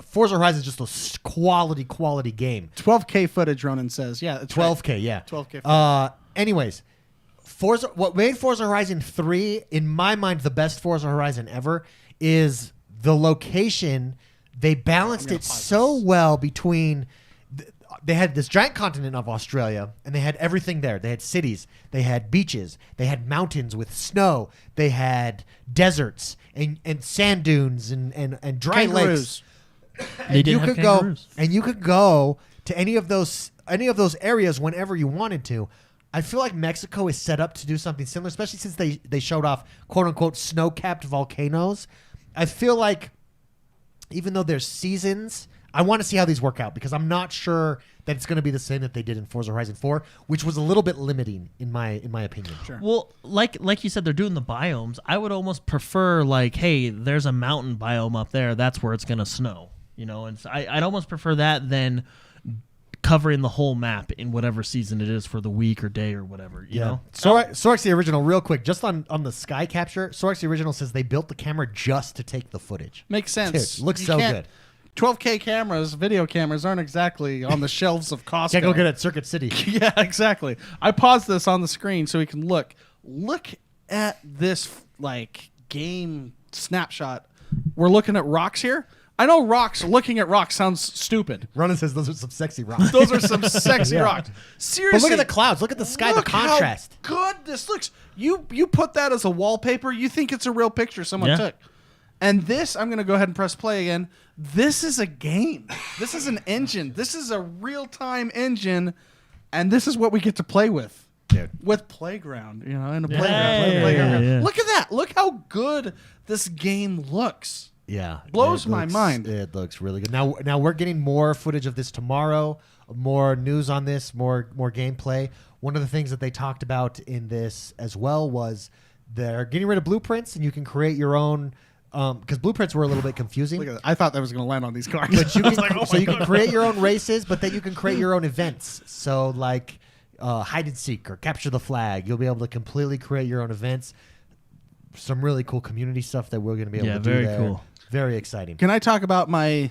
Forza Horizon is just a quality game. 12K footage, Ronan says. Yeah, it's 12K, yeah. 12K footage. Anyways, what made Forza Horizon 3, in my mind, the best Forza Horizon ever is the location, they balanced it so well between. They had this giant continent of Australia, and they had everything there. They had cities, they had beaches, they had mountains with snow, they had deserts and sand dunes and dry lakes. They did have kangaroos. And you could go to any of those areas whenever you wanted to. I feel like Mexico is set up to do something similar, especially since they showed off quote unquote snow-capped volcanoes. I feel like even though there's seasons, I want to see how these work out because I'm not sure that it's going to be the same that they did in Forza Horizon 4, which was a little bit limiting in my opinion. Sure. Well, like you said, they're doing the biomes. I would almost prefer like, hey, there's a mountain biome up there. That's where it's going to snow. And so I'd almost prefer that than covering the whole map in whatever season it is for the week or day or whatever. You know. Sorex the Original, real quick, just on the sky capture. Sorex the Original says they built the camera just to take the footage. Makes sense. Dude, looks so good. 12K cameras, video cameras aren't exactly on the shelves of Costco. Can't go get it at Circuit City. Yeah, exactly. I paused this on the screen so we can look. Look at this game snapshot. We're looking at rocks here. I know looking at rocks sounds stupid. Ronan says those are some sexy rocks. Those are some sexy rocks. Seriously. But look at the clouds. Look at the sky, the contrast. How good this looks. You put that as a wallpaper, you think it's a real picture someone took. And this, I'm going to go ahead and press play again. This is a game. This is an engine. This is a real-time engine, and this is what we get to play with. Dude. With Playground, in a Yeah, playground. yeah. Look at that. Look how good this game looks. Yeah. Blows my mind. It looks really good. Now we're getting more footage of this tomorrow, more news on this, more gameplay. One of the things that they talked about in this as well was they're getting rid of blueprints, and you can create your own. Because blueprints were a little bit confusing. Look at that. I thought that was going to land on these cars. But you can, you can create your own races, but then you can create your own events. So like hide and seek or capture the flag. You'll be able to completely create your own events. Some really cool community stuff that we're going to be able to do there. Very cool. Very exciting. Can I talk about my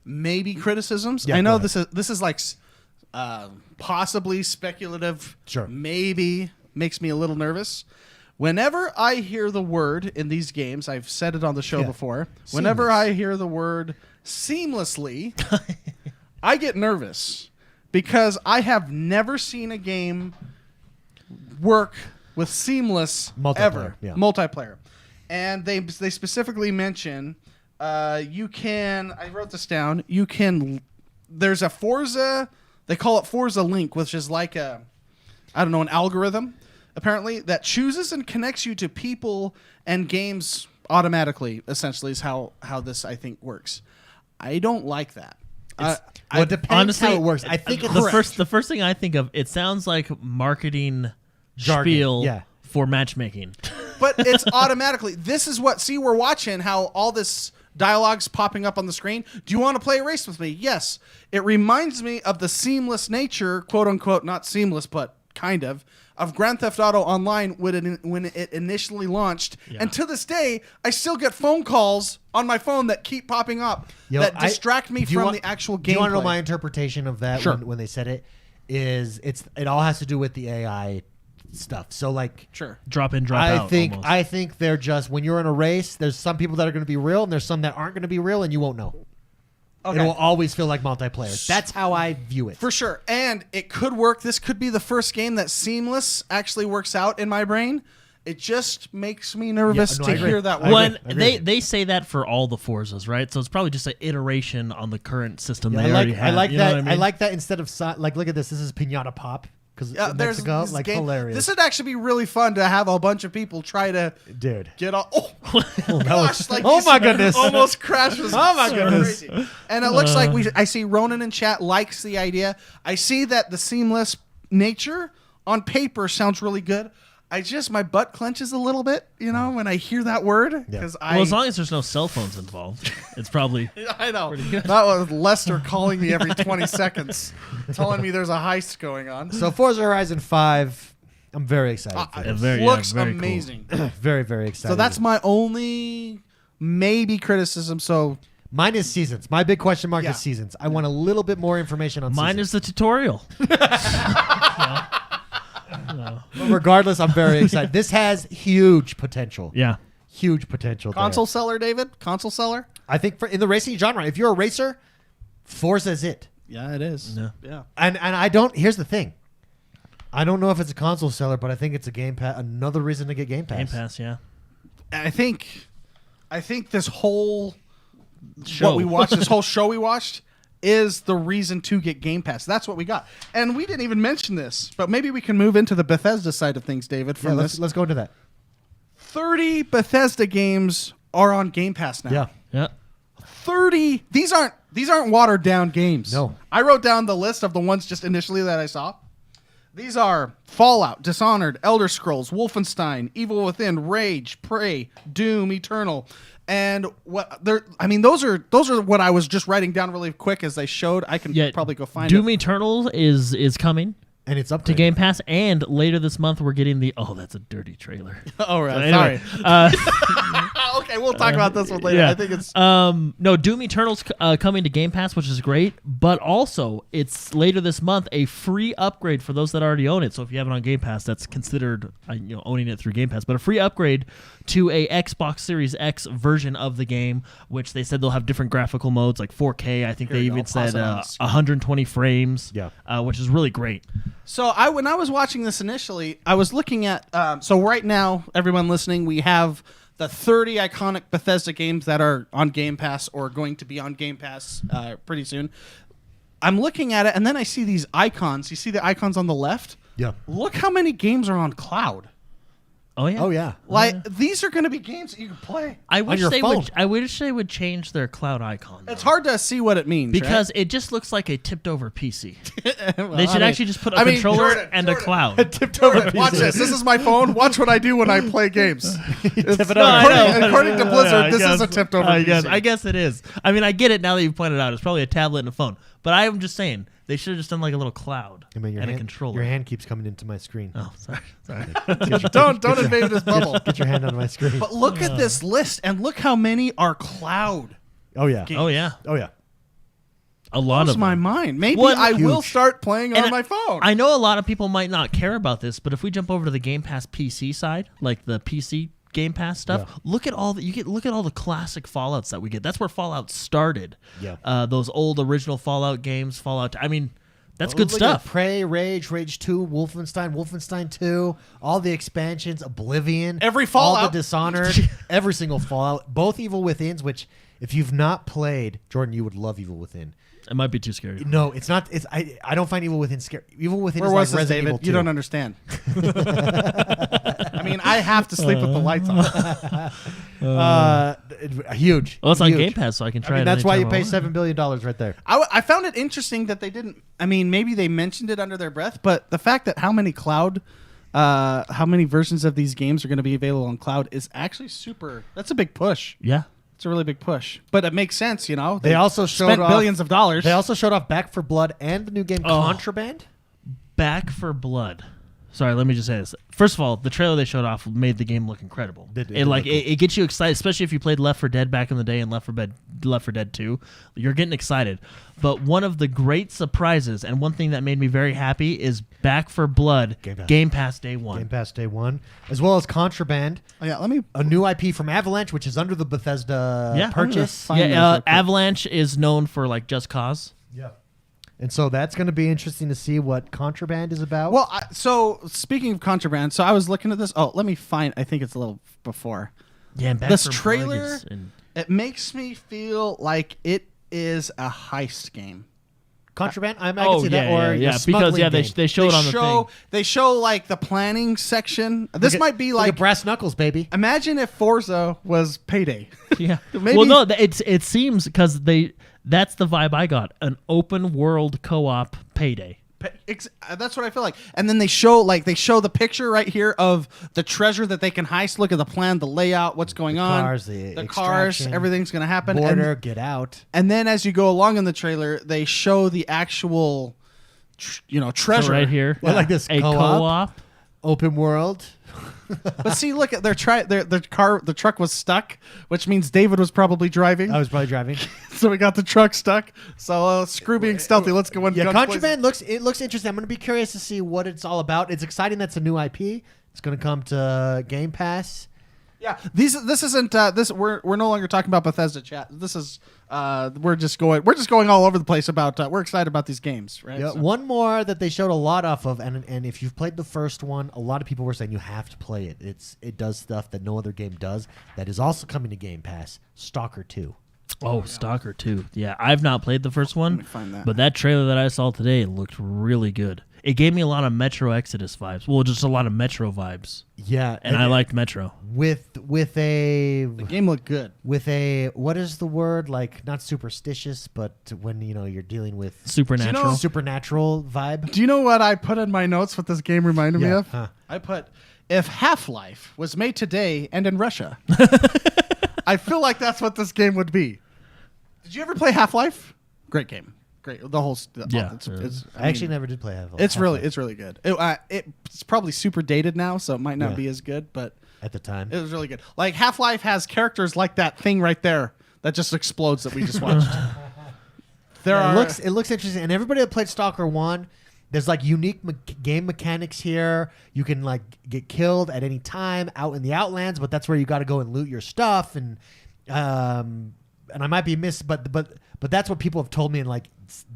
maybe criticisms? Yeah, I know go ahead. this is like possibly speculative. Sure. Maybe makes me a little nervous. Whenever I hear the word in these games, I've said it on the show before. Whenever I hear the word seamlessly, I get nervous because I have never seen a game work with seamless ever. Multiplayer. And they specifically mention you can, I wrote this down, there's a Forza, they call it Forza Link, which is like an algorithm, apparently, that chooses and connects you to people and games automatically, essentially, is how this, I think, works. I don't like that. It depends honestly, how it works. I think the first thing I think of, it sounds like marketing spiel for matchmaking. But it's automatically. This is what, we're watching how all this dialogue's popping up on the screen. Do you want to play a race with me? Yes. It reminds me of the seamless nature, quote unquote, not seamless, but kind of Grand Theft Auto Online when it initially launched. Yeah. And to this day, I still get phone calls on my phone that keep popping up that distract me from the actual gameplay. Do you want to know my interpretation of that Sure. when they said it? It all has to do with the AI stuff. So like, sure, drop in, drop out. I think they're just, when you're in a race, there's some people that are going to be real and there's some that aren't going to be real, and you won't know. Okay. It will always feel like multiplayer. That's how I view it. For sure. And it could work. This could be the first game that seamless actually works out in my brain. It just makes me nervous to hear that one. They say that for all the Forzas, right? So it's probably just an iteration on the current system they already have. I like you that. Know what I mean? I like that instead of look at this. This is Pinata Pop. Because Mexico, like, hilarious. This would actually be really fun to have a bunch of people try to get all. Oh gosh! My goodness! Almost crashes. Oh my goodness! Crazy. And it looks like I see Ronan in chat likes the idea. I see that the seamless nature on paper sounds really good. My butt clenches a little bit, when I hear that word. Because as long as there's no cell phones involved, it's probably. I know. That was Lester calling me every 20 seconds, telling me there's a heist going on. So Forza Horizon 5, I'm very excited. It looks amazing. Cool. Very, very excited. So that's my only maybe criticism. So mine is seasons. My big question mark is seasons. I want a little bit more information on mine seasons. is the tutorial. No. But regardless, I'm very excited. This has huge potential. Yeah. huge potential. Console seller, David? Console seller? I think in the racing genre, if you're a racer, Forza's it. Yeah, it is. Yeah. And I don't. Here's the thing. I don't know if it's a console seller, but I think it's a Game Pass. Another reason to get Game Pass. Game Pass, yeah. I think this whole Show. what we watched, this whole show we watched, is the reason to get Game Pass. That's what we got. And we didn't even mention this, but maybe we can move into the Bethesda side of things, David, from this. Let's go into that. 30 Bethesda games are on Game Pass now. Yeah. Yeah. 30. These aren't watered down games. No. I wrote down the list of the ones just initially that I saw. These are Fallout, Dishonored, Elder Scrolls, Wolfenstein, Evil Within, Rage, Prey, Doom, Eternal. And those are what I was just writing down really quick as they showed. I can probably go find Doom it. Eternal is coming And it's up to Game Pass, and later this month we're getting the that's a dirty trailer. Oh, right. So anyway, Okay, we'll talk about this one later. Yeah. I think it's no, Doom Eternal's coming to Game Pass, which is great, but also it's later this month a free upgrade for those that already own it. So if you have it on Game Pass, that's considered owning it through Game Pass, but a free upgrade to a Xbox Series X version of the game, which they said they'll have different graphical modes like 4K. I think Here they you go. even said Pause it on the screen. 120 frames. Yeah. Which is really great. So when I was watching this initially, I was looking at so right now, everyone listening, we have the 30 iconic Bethesda games that are on Game Pass or going to be on Game Pass pretty soon. I'm looking at it, and then I see these icons. You see the icons on the left? Yeah. Look how many games are on cloud. Oh yeah. Oh yeah. Like these are going to be games that you can play. I wish your they phone. would. I wish they would change their cloud icon. It's though. hard to see what it means Because it just looks like a tipped over PC. right? They should actually just put a controller and a cloud. Tipped over. Watch this. This is my phone. Watch what I do when I play games. Tip it over. According to Blizzard, this is a tipped over PC. I guess it is. I mean, I get it now that you've pointed out. It's probably a tablet and a phone. But I am just saying they should have just done like a little cloud I mean, and a controller. Your hand keeps coming into my screen. Oh, sorry. Don't invade this bubble. Get your hand on my screen. But look at this list, and look how many are cloud. Oh yeah. games. Oh yeah, Oh yeah. a lot Blows of my them. mind. Maybe Well, I will huge. start playing And on my phone. I know a lot of people might not care about this, but if we jump over to the Game Pass PC side, like the PC Game Pass stuff, Yeah. look at all look at all the classic Fallouts that we get. That's where Fallout started. Yeah. Those old original Fallout games, Fallout. I mean, that's good Look at stuff. Prey, Rage 2, Wolfenstein 2, all the expansions, Oblivion, Every all Fallout. the Dishonored, every single Fallout, both Evil Withins. Which, if you've not played, Jordan, you would love Evil Within. It might be too scary. No, it's not. It's I don't find Evil Within scary. Evil Within Where is was like this, Resident David? Evil 2. You don't understand. I mean, I have to sleep with the lights on. Huge. Well, it's on Huge. Game Pass, so I can try it. That's why you anytime I pay want. $7 billion right there. I found it interesting that they didn't. I mean, maybe they mentioned it under their breath, but the fact that how many versions of these games are going to be available on cloud is actually super. That's a big push. Yeah. It's a really big push, but it makes sense, you know. They also showed spent off billions of dollars. They also showed off Back for Blood and the new game Oh. Contraband. Back for Blood. Sorry, let me just say this. First of all, the trailer they showed off made the game look incredible. It It like looked cool. it gets you excited, especially if you played Left 4 Dead back in the day and Left 4 Dead 2. You're getting excited. But one of the great surprises and one thing that made me very happy is Back for Blood Game Pass. Day 1. Game Pass Day 1, as well as Contraband, Oh, yeah, let me. a new IP from Avalanche, which is under the Bethesda purchase. Find those real quick. Avalanche is known for like Just Cause. Yeah. And so that's going to be interesting to see what Contraband is about. Well, so speaking of Contraband, so I was looking at this. Oh, let me find. I think it's a little before. Yeah, and Back This for Blood trailer- is in- It makes me feel like it is a heist game. Contraband, I can see that. Or yeah, a because smuggling game. they show it on the thing. They show like the planning section. This Look at- might be look at like. Brass Knuckles, baby. Imagine if Forza was Payday. Yeah. Maybe- Well, no, it seems because that's the vibe I got. An open world co-op Payday. That's what I feel like. And then they show the picture right here of the treasure that they can heist. Look at the plan, the layout, what's going on. Cars, the cars, extraction, everything's going to happen. Border, get out. And then as you go along in the trailer, they show the actual, treasure So right here, I like this a co-op. co-op. Open world. But see, look at the truck was stuck, which means David was probably driving. I was probably driving. So we got the truck stuck. So screw being stealthy. Let's go in. Yeah, guns Contraband looks interesting. I'm going to be curious to see what it's all about. It's exciting. That's a new IP. It's going to come to Game Pass. Yeah, this isn't this. We're no longer talking about Bethesda chat. This is we're just going all over the place about. We're excited about these games, right? Yeah, So- one more that they showed a lot off of, and if you've played the first one, a lot of people were saying you have to play it. It does stuff that no other game does. That is also coming to Game Pass. Stalker 2. Oh, Stalker 2. Yeah, I've not played the first one, find that. but that trailer that I saw today looked really good. It gave me a lot of Metro Exodus vibes. Well, just a lot of Metro vibes. Yeah, And I liked Metro. with a the game looked good. with a what is the word, like, not superstitious, but when you're dealing with Supernatural. supernatural vibe. Do you know what I put in my notes? What this game reminded me Yeah, of? huh. I put, if Half-Life was made today and in Russia. I feel like that's what this game would be. Did you ever play Half-Life? Great game. Great. The whole. Yeah. I actually never did play Half-Life. It's really good. It's probably super dated now, so it might not Yeah. be as good, but at the time. it was really good. Like Half-Life has characters like that thing right there that just explodes that we just watched. It looks interesting, and everybody that played Stalker 1, there's like unique game mechanics here. You can like get killed at any time out in the Outlands, but that's where you got to go and loot your stuff. And I might be but that's what people have told me. And like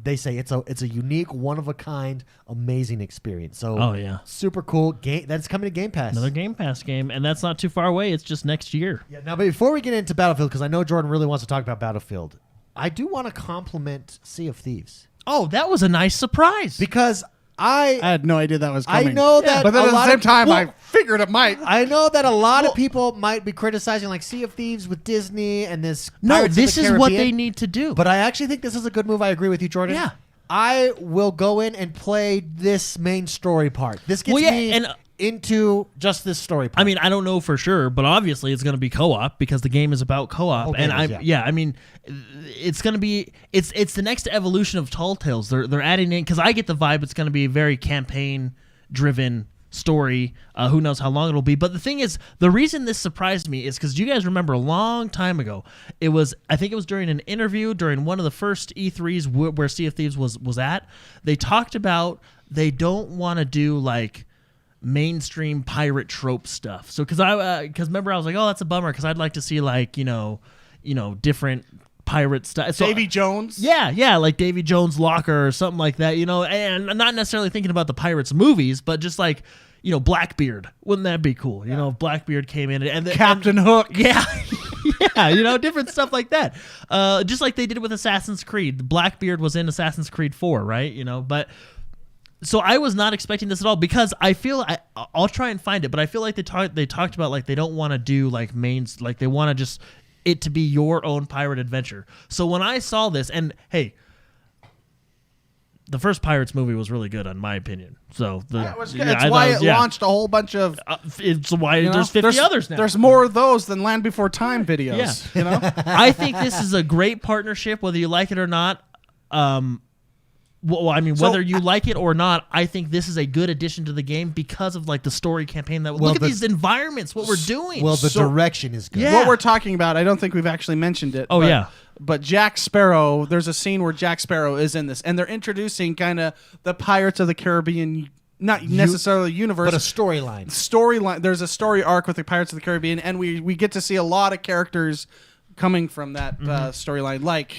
they say, it's a unique, one of a kind, amazing experience. So Oh, yeah. super cool game that's coming to Game Pass. Another Game Pass game, and that's not too far away. It's just next year. Yeah. Now, but before we get into Battlefield, because I know Jordan really wants to talk about Battlefield, I do want to compliment Sea of Thieves Oh, that was a nice surprise. because I had no idea that was I coming. know that, but then a at the lot same of time, people- I figured it might. I know that a lot of people might be criticizing like Sea of Thieves with Disney and this. No, Pirates of the this is what Caribbean, they need to do. But I actually think this is a good move. I agree with you, Jordan. Yeah. I will go in and play this main story part. This gets Well, yeah, me and- into just this story part. I mean, I don't know for sure, but obviously it's going to be co-op because the game is about co-op. Whole And game is, yeah. I mean, it's going to be it's the next evolution of Tall Tales. They're adding in because I get the vibe it's going to be a very campaign driven story. Who knows how long it'll be? But the thing is, the reason this surprised me is because you guys remember a long time ago, I think it was during an interview during one of the first E3s where Sea of Thieves was at. They talked about they don't want to do like mainstream pirate trope stuff. So because remember I was like, oh, that's a bummer because I'd like to see like different pirate stuff. So, Davy Jones. yeah, like Davy Jones' Locker or something like that, and I'm not necessarily thinking about the Pirates movies, but just like, Blackbeard. Wouldn't that be cool? If Blackbeard came in and Captain Hook. Yeah. Yeah, different stuff like that. Just like they did with Assassin's Creed. Blackbeard was in Assassin's Creed 4, right? But so I was not expecting this at all because I feel I'll try and find it, but I feel like they talked about like they don't want to do like mains, like they want to just it to be your own pirate adventure. So when I saw this, and hey, the first Pirates movie was really good in my opinion. So It was good. It's why it launched a whole bunch of. It's why there's 50 others now. There's more of those than Land Before Time videos. Yeah. I think this is a great partnership, whether you like it or not. Well, I mean, whether you like it or not, I think this is a good addition to the game because of like the story campaign. Look at these environments, what we're doing. Well, the direction is good. Yeah. What we're talking about, I don't think we've actually mentioned it. Oh, but, yeah. But Jack Sparrow, there's a scene where Jack Sparrow is in this, and they're introducing kind of the Pirates of the Caribbean, not necessarily universe, but a storyline. Storyline. There's a story arc with the Pirates of the Caribbean, and we get to see a lot of characters coming from that storyline. Like,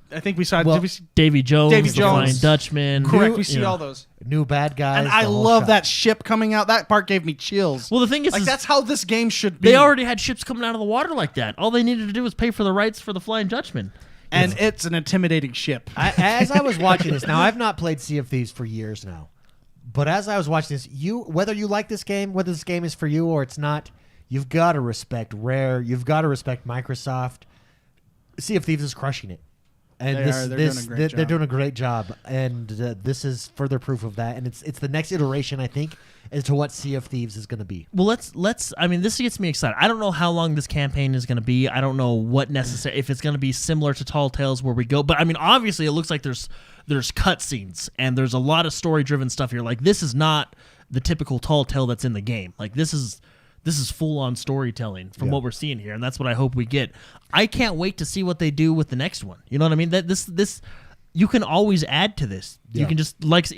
I think we saw Well, did we see, Davy Jones, Davy the Jones. Flying Dutchman. correct. We see all those, New bad guys. and I the whole love shot. that ship coming out. That part gave me chills. Well, the thing is, like that's how this game should be. they already had ships coming out of the water like that. All they needed to do was pay for the rights for the Flying Dutchman. and it's an intimidating ship. As I was watching this, now I've not played Sea of Thieves for years now, but as I was watching this, whether you like this game, whether this game is for you or it's not, you've got to respect Rare. You've got to respect Microsoft. Sea of Thieves is crushing it, and they're doing a great job, and this is further proof of that. And it's the next iteration, I think, as to what Sea of Thieves is going to be. Well, let's. I mean, this gets me excited. I don't know how long this campaign is going to be. I don't know what necessary if it's going to be similar to Tall Tales where we go. But I mean, obviously, it looks like there's cutscenes and there's a lot of story driven stuff here. Like this is not the typical Tall Tale that's in the game. Like this is full on storytelling from what we're seeing here, and that's what I hope we get. I can't wait to see what they do with the next one. You know what I mean? That this. You can always add to this. Yeah. You can just like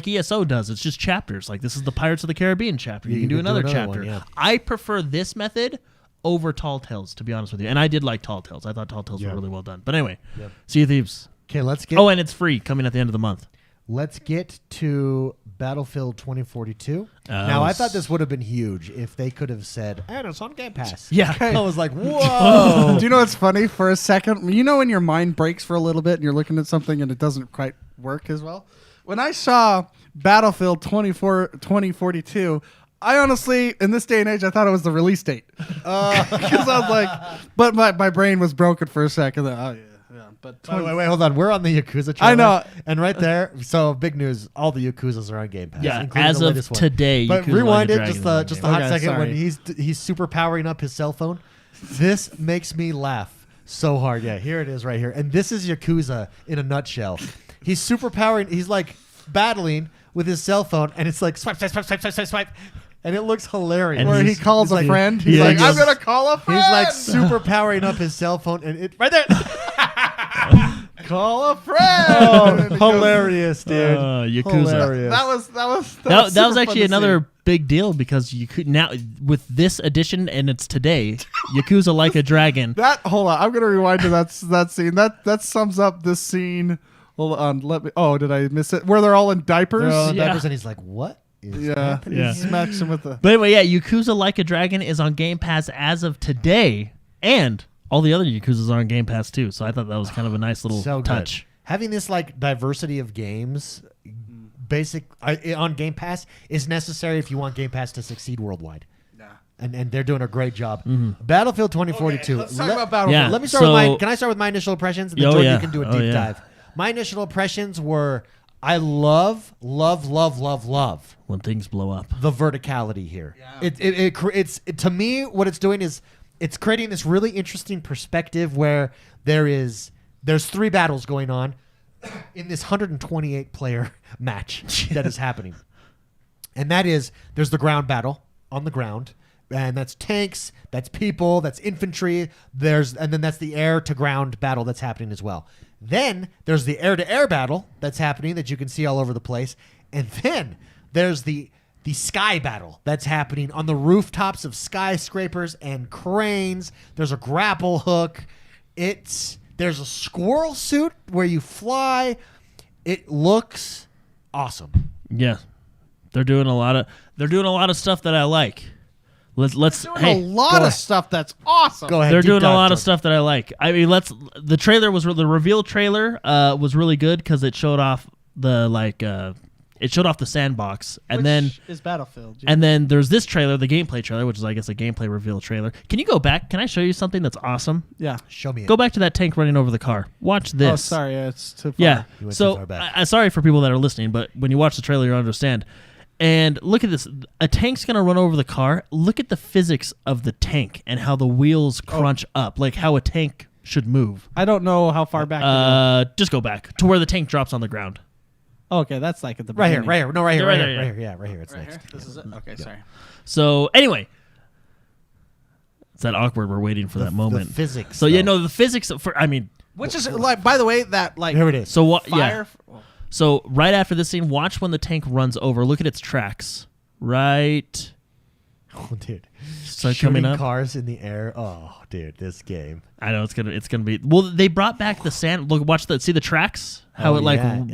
ESO does. It's just chapters. Like this is the Pirates of the Caribbean chapter. You can do another chapter. one, yeah. I prefer this method over Tall Tales, to be honest with you. And I did like Tall Tales. I thought Tall Tales Yeah. were really well done. But anyway, Yep. Sea of Thieves. Okay, let's get. Oh, and it's free coming at the end of the month. Let's get to Battlefield 2042. Now, I thought this would have been huge if they could have said, and it's on Game Pass. Yeah. I was like, whoa. Do you know what's funny? For a second, you know when your mind breaks for a little bit and you're looking at something and it doesn't quite work as well? When I saw Battlefield 2042, I honestly, in this day and age, I thought it was the release date. Because I was like, but my brain was broken for a second. Oh, yeah. But Wait, hold on. We're on the Yakuza trailer. I know. And right there, so big news, all the Yakuzas are on Game Pass. Yeah, including as the of latest one. today, But Yakuza rewind Like it a just Dragon just is a on hot Okay, second sorry. when he's super powering up his cell phone. This makes me laugh so hard. Yeah, here it is right here. And this is Yakuza in a nutshell. He's super powering. He's like battling with his cell phone, and it's like swipe, swipe, swipe, swipe, swipe, swipe, swipe. And it looks hilarious. And where he he's- calls he's a like- friend. He's Yeah, like, he I'm goes- going to call a friend. He's like super powering up his cell phone, and it right there. call a friend. Oh, And it goes- hilarious, dude. Yakuza. Hilarious. That was That was super fun actually to another see. big deal because you could now with this edition and it's today, Yakuza Like a Dragon. That hold on, I'm gonna rewind to that scene. That sums up this scene. Hold on, let me. Oh, did I miss it? Where they're all in diapers. They're all in Yeah. diapers, and he's like, "What is Yeah, happening?" Yeah. he smacks him with the. But anyway, yeah, Yakuza Like a Dragon is on Game Pass as of today, and all the other Yakuzas are on Game Pass too. So I thought that was kind of a nice little So good. touch. Having this like diversity of games, on Game Pass is necessary if you want Game Pass to succeed worldwide. And they're doing a great job. Battlefield 2042. Let's talk about Battlefield. Yeah. Let me start So- with can I start with my initial impressions? And then Oh, Jordan, yeah. you can do a Oh, deep yeah. dive. My initial impressions were I love When things blow up. the verticality here. Yeah. It's to me what it's doing is it's creating this really interesting perspective where there's 3 battles going on in this 128 player match that is happening. And that is there's the ground battle on the ground, and that's tanks, that's people, that's infantry, and then that's the air to ground battle that's happening as well. Then there's the air to air battle that's happening that you can see all over the place. And then there's the sky battle that's happening on the rooftops of skyscrapers and cranes. There's a grapple hook. There's a squirrel suit where you fly. It looks awesome. Yeah, they're doing a lot of stuff that I like. Let's Doing hey, a lot go of ahead. stuff that's awesome. Go ahead. they're deep doing a dive, lot of Jordan. stuff that I like. I mean, the trailer was the reveal trailer was really good because it showed off the sandbox, and then is Battlefield. and then there's this trailer, the gameplay trailer, which is I guess a gameplay reveal trailer. Can you go back? Can I show you something that's awesome? yeah. Show me it. Go back to that tank running over the car. Watch this. Oh, sorry, it's too far. Yeah. You went too So far back. I sorry for people that are listening, but when you watch the trailer, you'll understand. And look at this. A tank's going to run over the car. Look at the physics of the tank and how the wheels crunch up, like how a tank should move. I don't know how far back. Just go back to where the tank drops on the ground. Okay, that's like at the Right here, beginning. right here. No, right here, Yeah, right right here, there, right here. Yeah, right here. It's Right next. here? This is it? Okay, sorry. So anyway, it's that awkward. We're waiting for that moment. The physics. So yeah, though. no, the physics Which is, like, by the way, that, like, Here it is. So what? fire. Yeah. So right after this scene, watch when the tank runs over. Look at its tracks. Right. Oh, dude. So Shooting coming up. cars in the air. Oh, dude, this game. I know it's gonna be. Well, they brought back the sand. Look, watch see the tracks. How it like or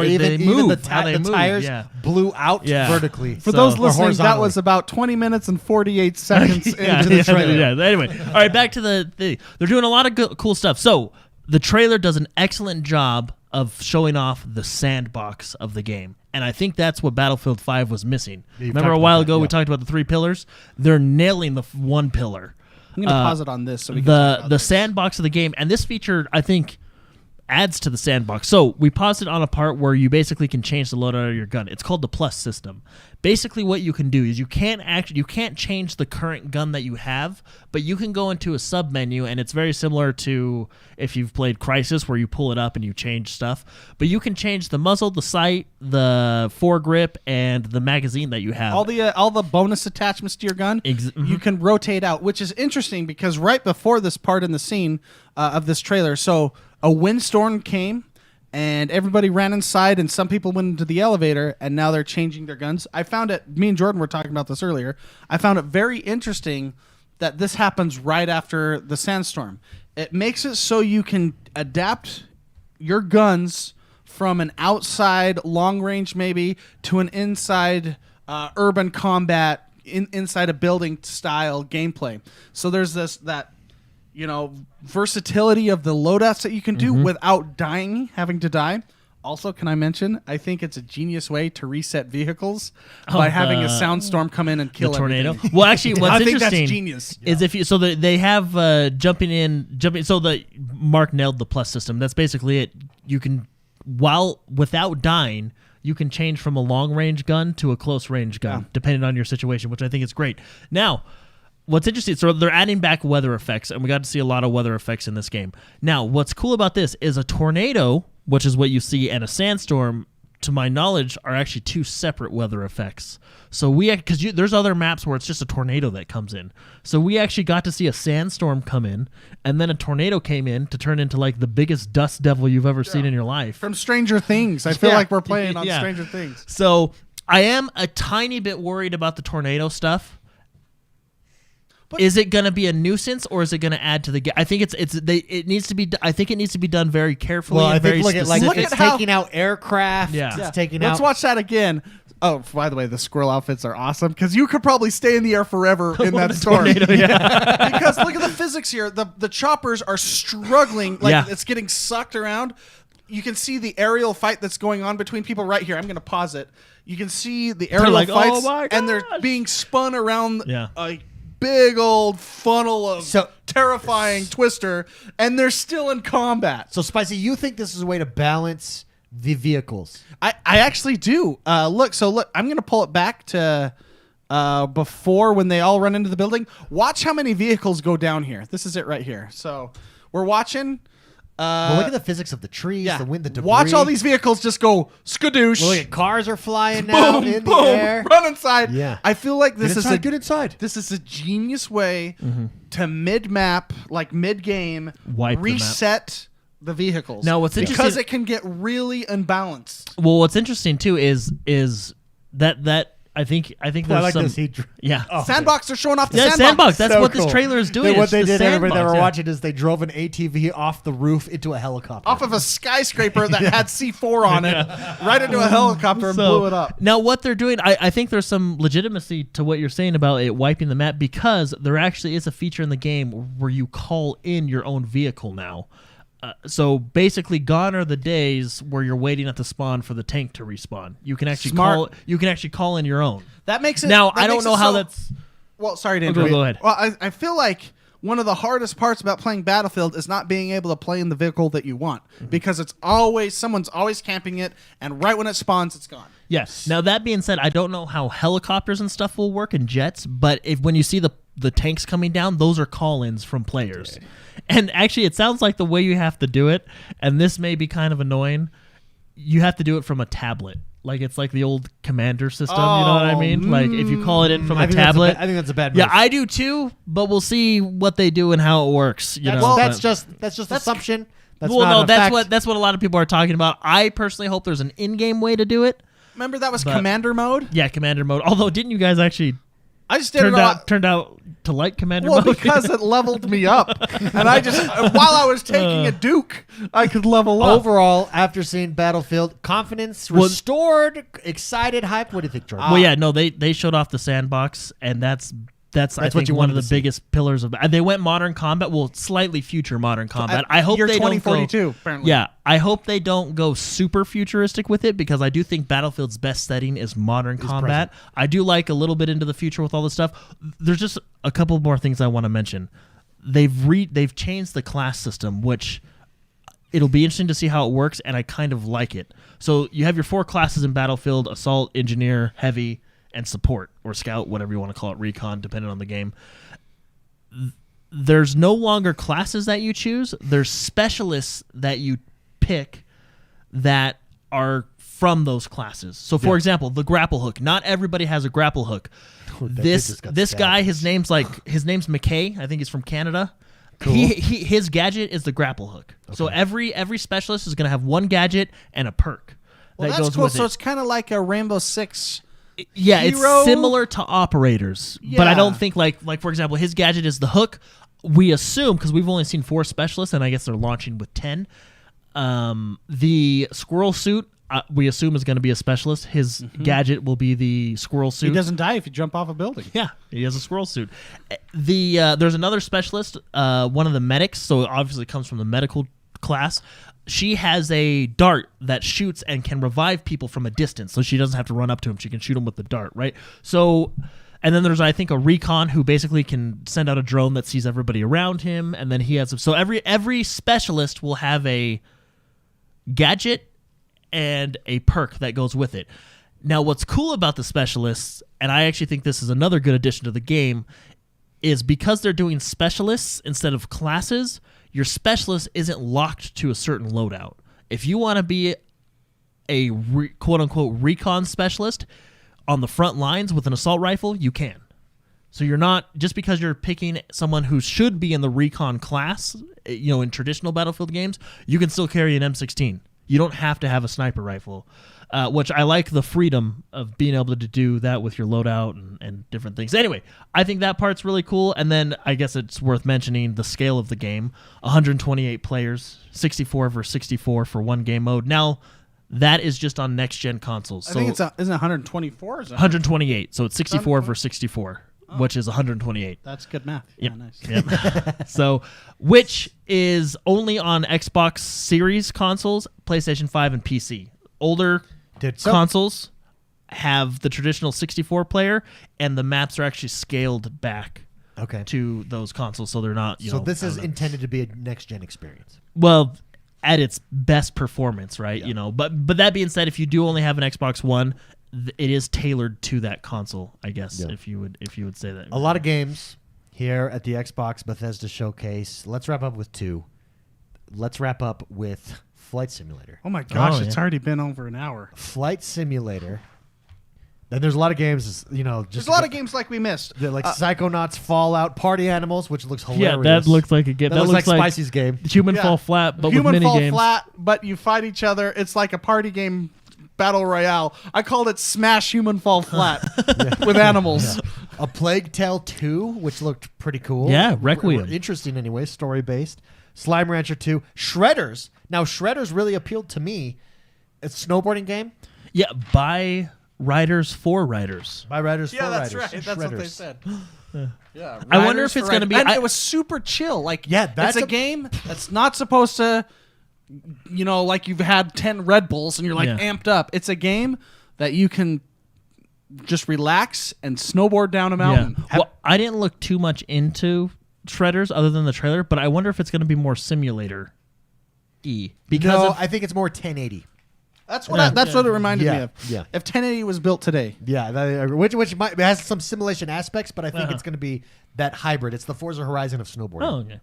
they even move. the, how they the move. tires Yeah. blew out Yeah. vertically. For So- those or listening, that horizontally. was about 20 minutes and 48 seconds Yeah, into the yeah, trailer. yeah. Anyway, all right, back to the. They're doing a lot of cool stuff. So the trailer does an excellent job of showing off the sandbox of the game. And I think that's what Battlefield 5 was missing. you've Remember talked a while about that, ago we yeah. talked about the 3 pillars? They're nailing the one pillar. I'm going to pause it on this so we can talk about The this. sandbox of the game, and this feature I think adds to the sandbox. So we paused it on a part where you basically can change the loadout of your gun. It's called the plus system. Basically, what you can do is you can't change the current gun that you have, but you can go into a sub menu, and it's very similar to if you've played Crysis, where you pull it up and you change stuff. But you can change the muzzle, the sight, the foregrip, and the magazine that you have. all the bonus attachments to your gun, you can rotate out, which is interesting because right before this part in the scene of this trailer, so a windstorm came and everybody ran inside and some people went into the elevator and now they're changing their guns. I found it, me and Jordan were talking about this earlier, I found it very interesting that this happens right after the sandstorm. It makes it so you can adapt your guns from an outside long range maybe to an inside urban combat inside a building style gameplay. So there's that versatility of the loadouts that you can do without having to die. Also, can I mention, I think it's a genius way to reset vehicles by having a soundstorm come in and kill the tornado. everything. Well, actually, what's I think interesting that's genius. is if you they have jumping. So the Mark nailed the plus system. That's basically it. You can without dying, you can change from a long range gun to a close range gun, depending on your situation, which I think is great. Now, what's interesting, so they're adding back weather effects, and we got to see a lot of weather effects in this game. Now, what's cool about this is a tornado, which is what you see, and a sandstorm, to my knowledge, are actually two separate weather effects. So because there's other maps where it's just a tornado that comes in. So we actually got to see a sandstorm come in, and then a tornado came in to turn into like the biggest dust devil you've ever seen in your life. From Stranger Things. I feel like we're playing on Stranger Things. So I am a tiny bit worried about the tornado stuff. But is it going to be a nuisance, or is it going to add to the game? I think it needs to be. I think it needs to be done very carefully. Well, and I think very look at taking out aircraft. It's taking out. Let's watch that again. Oh, by the way, the squirrel outfits are awesome because you could probably stay in the air forever in that storm. Tornado, Because look at the physics here. The choppers are struggling. It's getting sucked around. You can see the aerial fight that's going on between people right here. I'm going to pause it. You can see the aerial fights, and they're being spun around a big old funnel of terrifying twister, and they're still in combat. So, Spicy, you think this is a way to balance the vehicles? I actually do. Look, I'm going to pull it back to before when they all run into the building. Watch how many vehicles go down here. This is it right here. So we're watching. Well, look at the physics of the trees, the wind, the debris. Watch all these vehicles just go skadoosh. Well, look at cars are flying now in the air. Run inside. Yeah. I feel like this is get inside. This is a genius way to mid-map, like mid-game, reset the vehicles. Now, what's interesting because it can get really unbalanced. Well, what's interesting too is that I think there's I like some. this. Sandbox, they're showing off the sandbox. sandbox. That's So what this cool. trailer is doing. What they It's the did, everybody they sandbox, were watching, is they drove an ATV off the roof into a helicopter. Off of a skyscraper that had C4 on it, right into a helicopter and blew it up. Now, what they're doing, I think there's some legitimacy to what you're saying about it wiping the map, because there actually is a feature in the game where you call in your own vehicle now. So basically, gone are the days where you're waiting at the spawn for the tank to respawn. You can actually call in your own. That makes it. Now, I don't know how that's. Well, sorry to interrupt. Go ahead. Well, I feel like one of the hardest parts about playing Battlefield is not being able to play in the vehicle that you want, because someone's always camping it, and right when it spawns, it's gone. Yes. Now, that being said, I don't know how helicopters and stuff will work and jets, but when you see the tanks coming down, those are call-ins from players. Okay. And actually, it sounds like the way you have to do it, and this may be kind of annoying, you have to do it from a tablet. Like, it's like the old commander system, you know what I mean? Like, if you call it in from a tablet. I think that's a bad move. Yeah, I do too, but we'll see what they do and how it works. That's just assumption. That's that's what a lot of people are talking about. I personally hope there's an in-game way to do it. Remember that was commander mode? Yeah, commander mode. Although, didn't you guys actually I just didn't turned out to like commander mode? Well, because it leveled me up. And I just, while I was taking a Duke, I could level up. Overall, after seeing Battlefield, confidence restored, excited, hype. What do you think, Jordan? Well, yeah, no, they showed off the sandbox, and that's I think one of the biggest pillars of. They went modern combat, slightly future modern combat. I hope year they 2042, don't go, apparently. Yeah, I hope they don't go super futuristic with it, because I do think Battlefield's best setting is modern combat. Present. I do like a little bit into the future with all this stuff. There's just a couple more things I want to mention. They've changed the class system, which it'll be interesting to see how it works, and I kind of like it. So you have your 4 classes in Battlefield: Assault, Engineer, Heavy, and Support, or Scout, whatever you want to call it, Recon, depending on the game. There's no longer classes that you choose. There's specialists that you pick that are from those classes. So, for example, the grapple hook. Not everybody has a grapple hook. This guy, his name's McKay. I think he's from Canada. Cool. His gadget is the grapple hook. Okay. So every specialist is going to have one gadget and a perk. Well, that that's goes cool. with So it. it's kind of like a Rainbow Six Yeah, hero? it's similar to operators, but I don't think like for example, his gadget is the hook. We assume because we've only seen 4 specialists, and I guess they're launching with 10. The squirrel suit we assume is going to be a specialist. His gadget will be the squirrel suit. He doesn't die if you jump off a building. Yeah, he has a squirrel suit. There's another specialist, one of the medics, so it obviously comes from the medical class. She has a dart that shoots and can revive people from a distance, so she doesn't have to run up to him. She can shoot him with the dart, right? So, and then there's, I think, a recon who basically can send out a drone that sees everybody around him, and then he has... So every specialist will have a gadget and a perk that goes with it. Now, what's cool about the specialists, and I actually think this is another good addition to the game, is because they're doing specialists instead of classes, your specialist isn't locked to a certain loadout. If you want to be a quote-unquote recon specialist on the front lines with an assault rifle, you can. So you're not, just because you're picking someone who should be in the recon class, in traditional Battlefield games, you can still carry an M16. You don't have to have a sniper rifle, which I like the freedom of being able to do that with your loadout and different things. Anyway, I think that part's really cool. And then I guess it's worth mentioning the scale of the game. 128 players, 64 versus 64 for one game mode. Now, that is just on next-gen consoles. I think isn't it 124? Or is it 128, so it's 64 versus 64. Which is 128. That's good math. Yep. Yeah, nice. Yep. So, which is only on Xbox Series consoles, PlayStation 5, and PC. Older consoles have the traditional 64 player, and the maps are actually scaled back to those consoles, so they're not. So this is intended to be a next-gen experience. Well, at its best performance, right? Yeah. But that being said, if you do only have an Xbox One, it is tailored to that console, I guess, if you would say that. A lot of games here at the Xbox Bethesda Showcase. Let's wrap up with 2. Let's wrap up with Flight Simulator. Oh my gosh, it's already been over an hour. Flight Simulator. Then there's a lot of games, there's a lot of games like we missed. Like Psychonauts, Fallout, Party Animals, which looks hilarious. Yeah, that looks like a game. That looks like Spicy's game. Human Fall Flat, but with mini Human games. Fall Flat, but you fight each other. It's like a party game battle royale. I called it Smash Human Fall Flat with animals. Yeah. A Plague Tale 2, which looked pretty cool. Yeah, Requiem. Interesting anyway, story-based. Slime Rancher 2. Shredders. Now, Shredders really appealed to me. It's a snowboarding game. Yeah, by riders for riders. By riders for riders. Yeah, that's right. That's what they said. Yeah, I wonder if it's going to be... And it was super chill. Like, that's a game that's not supposed to... like you've had 10 Red Bulls and you're like amped up. It's a game that you can just relax and snowboard down a mountain. Yeah. Well, I didn't look too much into Shredders other than the trailer, but I wonder if it's going to be more simulator-y. Because I think it's more 1080. That's what what it reminded me of. Yeah. If 1080 was built today. Yeah, which might has some simulation aspects, but I think it's going to be that hybrid. It's the Forza Horizon of snowboarding. Oh, okay.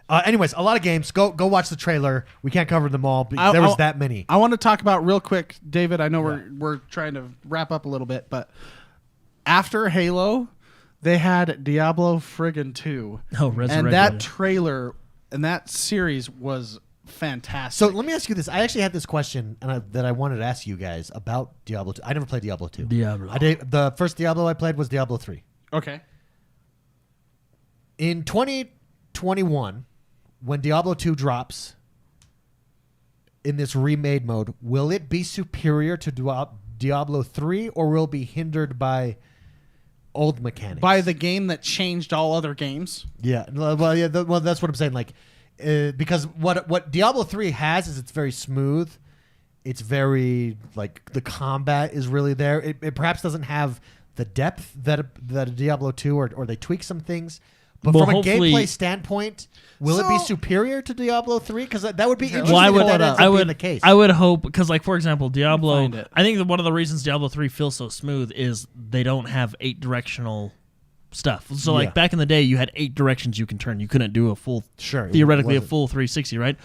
Anyways, a lot of games. Go watch the trailer. We can't cover them all. But there was that many. I want to talk about real quick, David. I know we're trying to wrap up a little bit, but after Halo, they had Diablo friggin' 2. Oh, Resurrected. And that trailer and that series was fantastic. So let me ask you this. I actually had this question that I wanted to ask you guys about Diablo 2. I never played Diablo 2. The first Diablo I played was Diablo 3. Okay. In 2021, when Diablo 2 drops in this remade mode, will it be superior to Diablo 3, or will it be hindered by old mechanics? By the game that changed all other games? Yeah. Well, that's what I'm saying. Like, because what Diablo 3 has is it's very smooth. It's very, like, the combat is really there. It perhaps doesn't have the depth that a Diablo 2, or they tweak some things. But from a gameplay standpoint, will it be superior to Diablo 3? Because that would be interesting. Well, I would, the case. I would hope, because, like, for example, Diablo, I think that one of the reasons Diablo 3 feels so smooth is they don't have 8-directional stuff. So, like, back in the day, you had 8 directions you can turn. You couldn't do a full, theoretically, a full 360, right?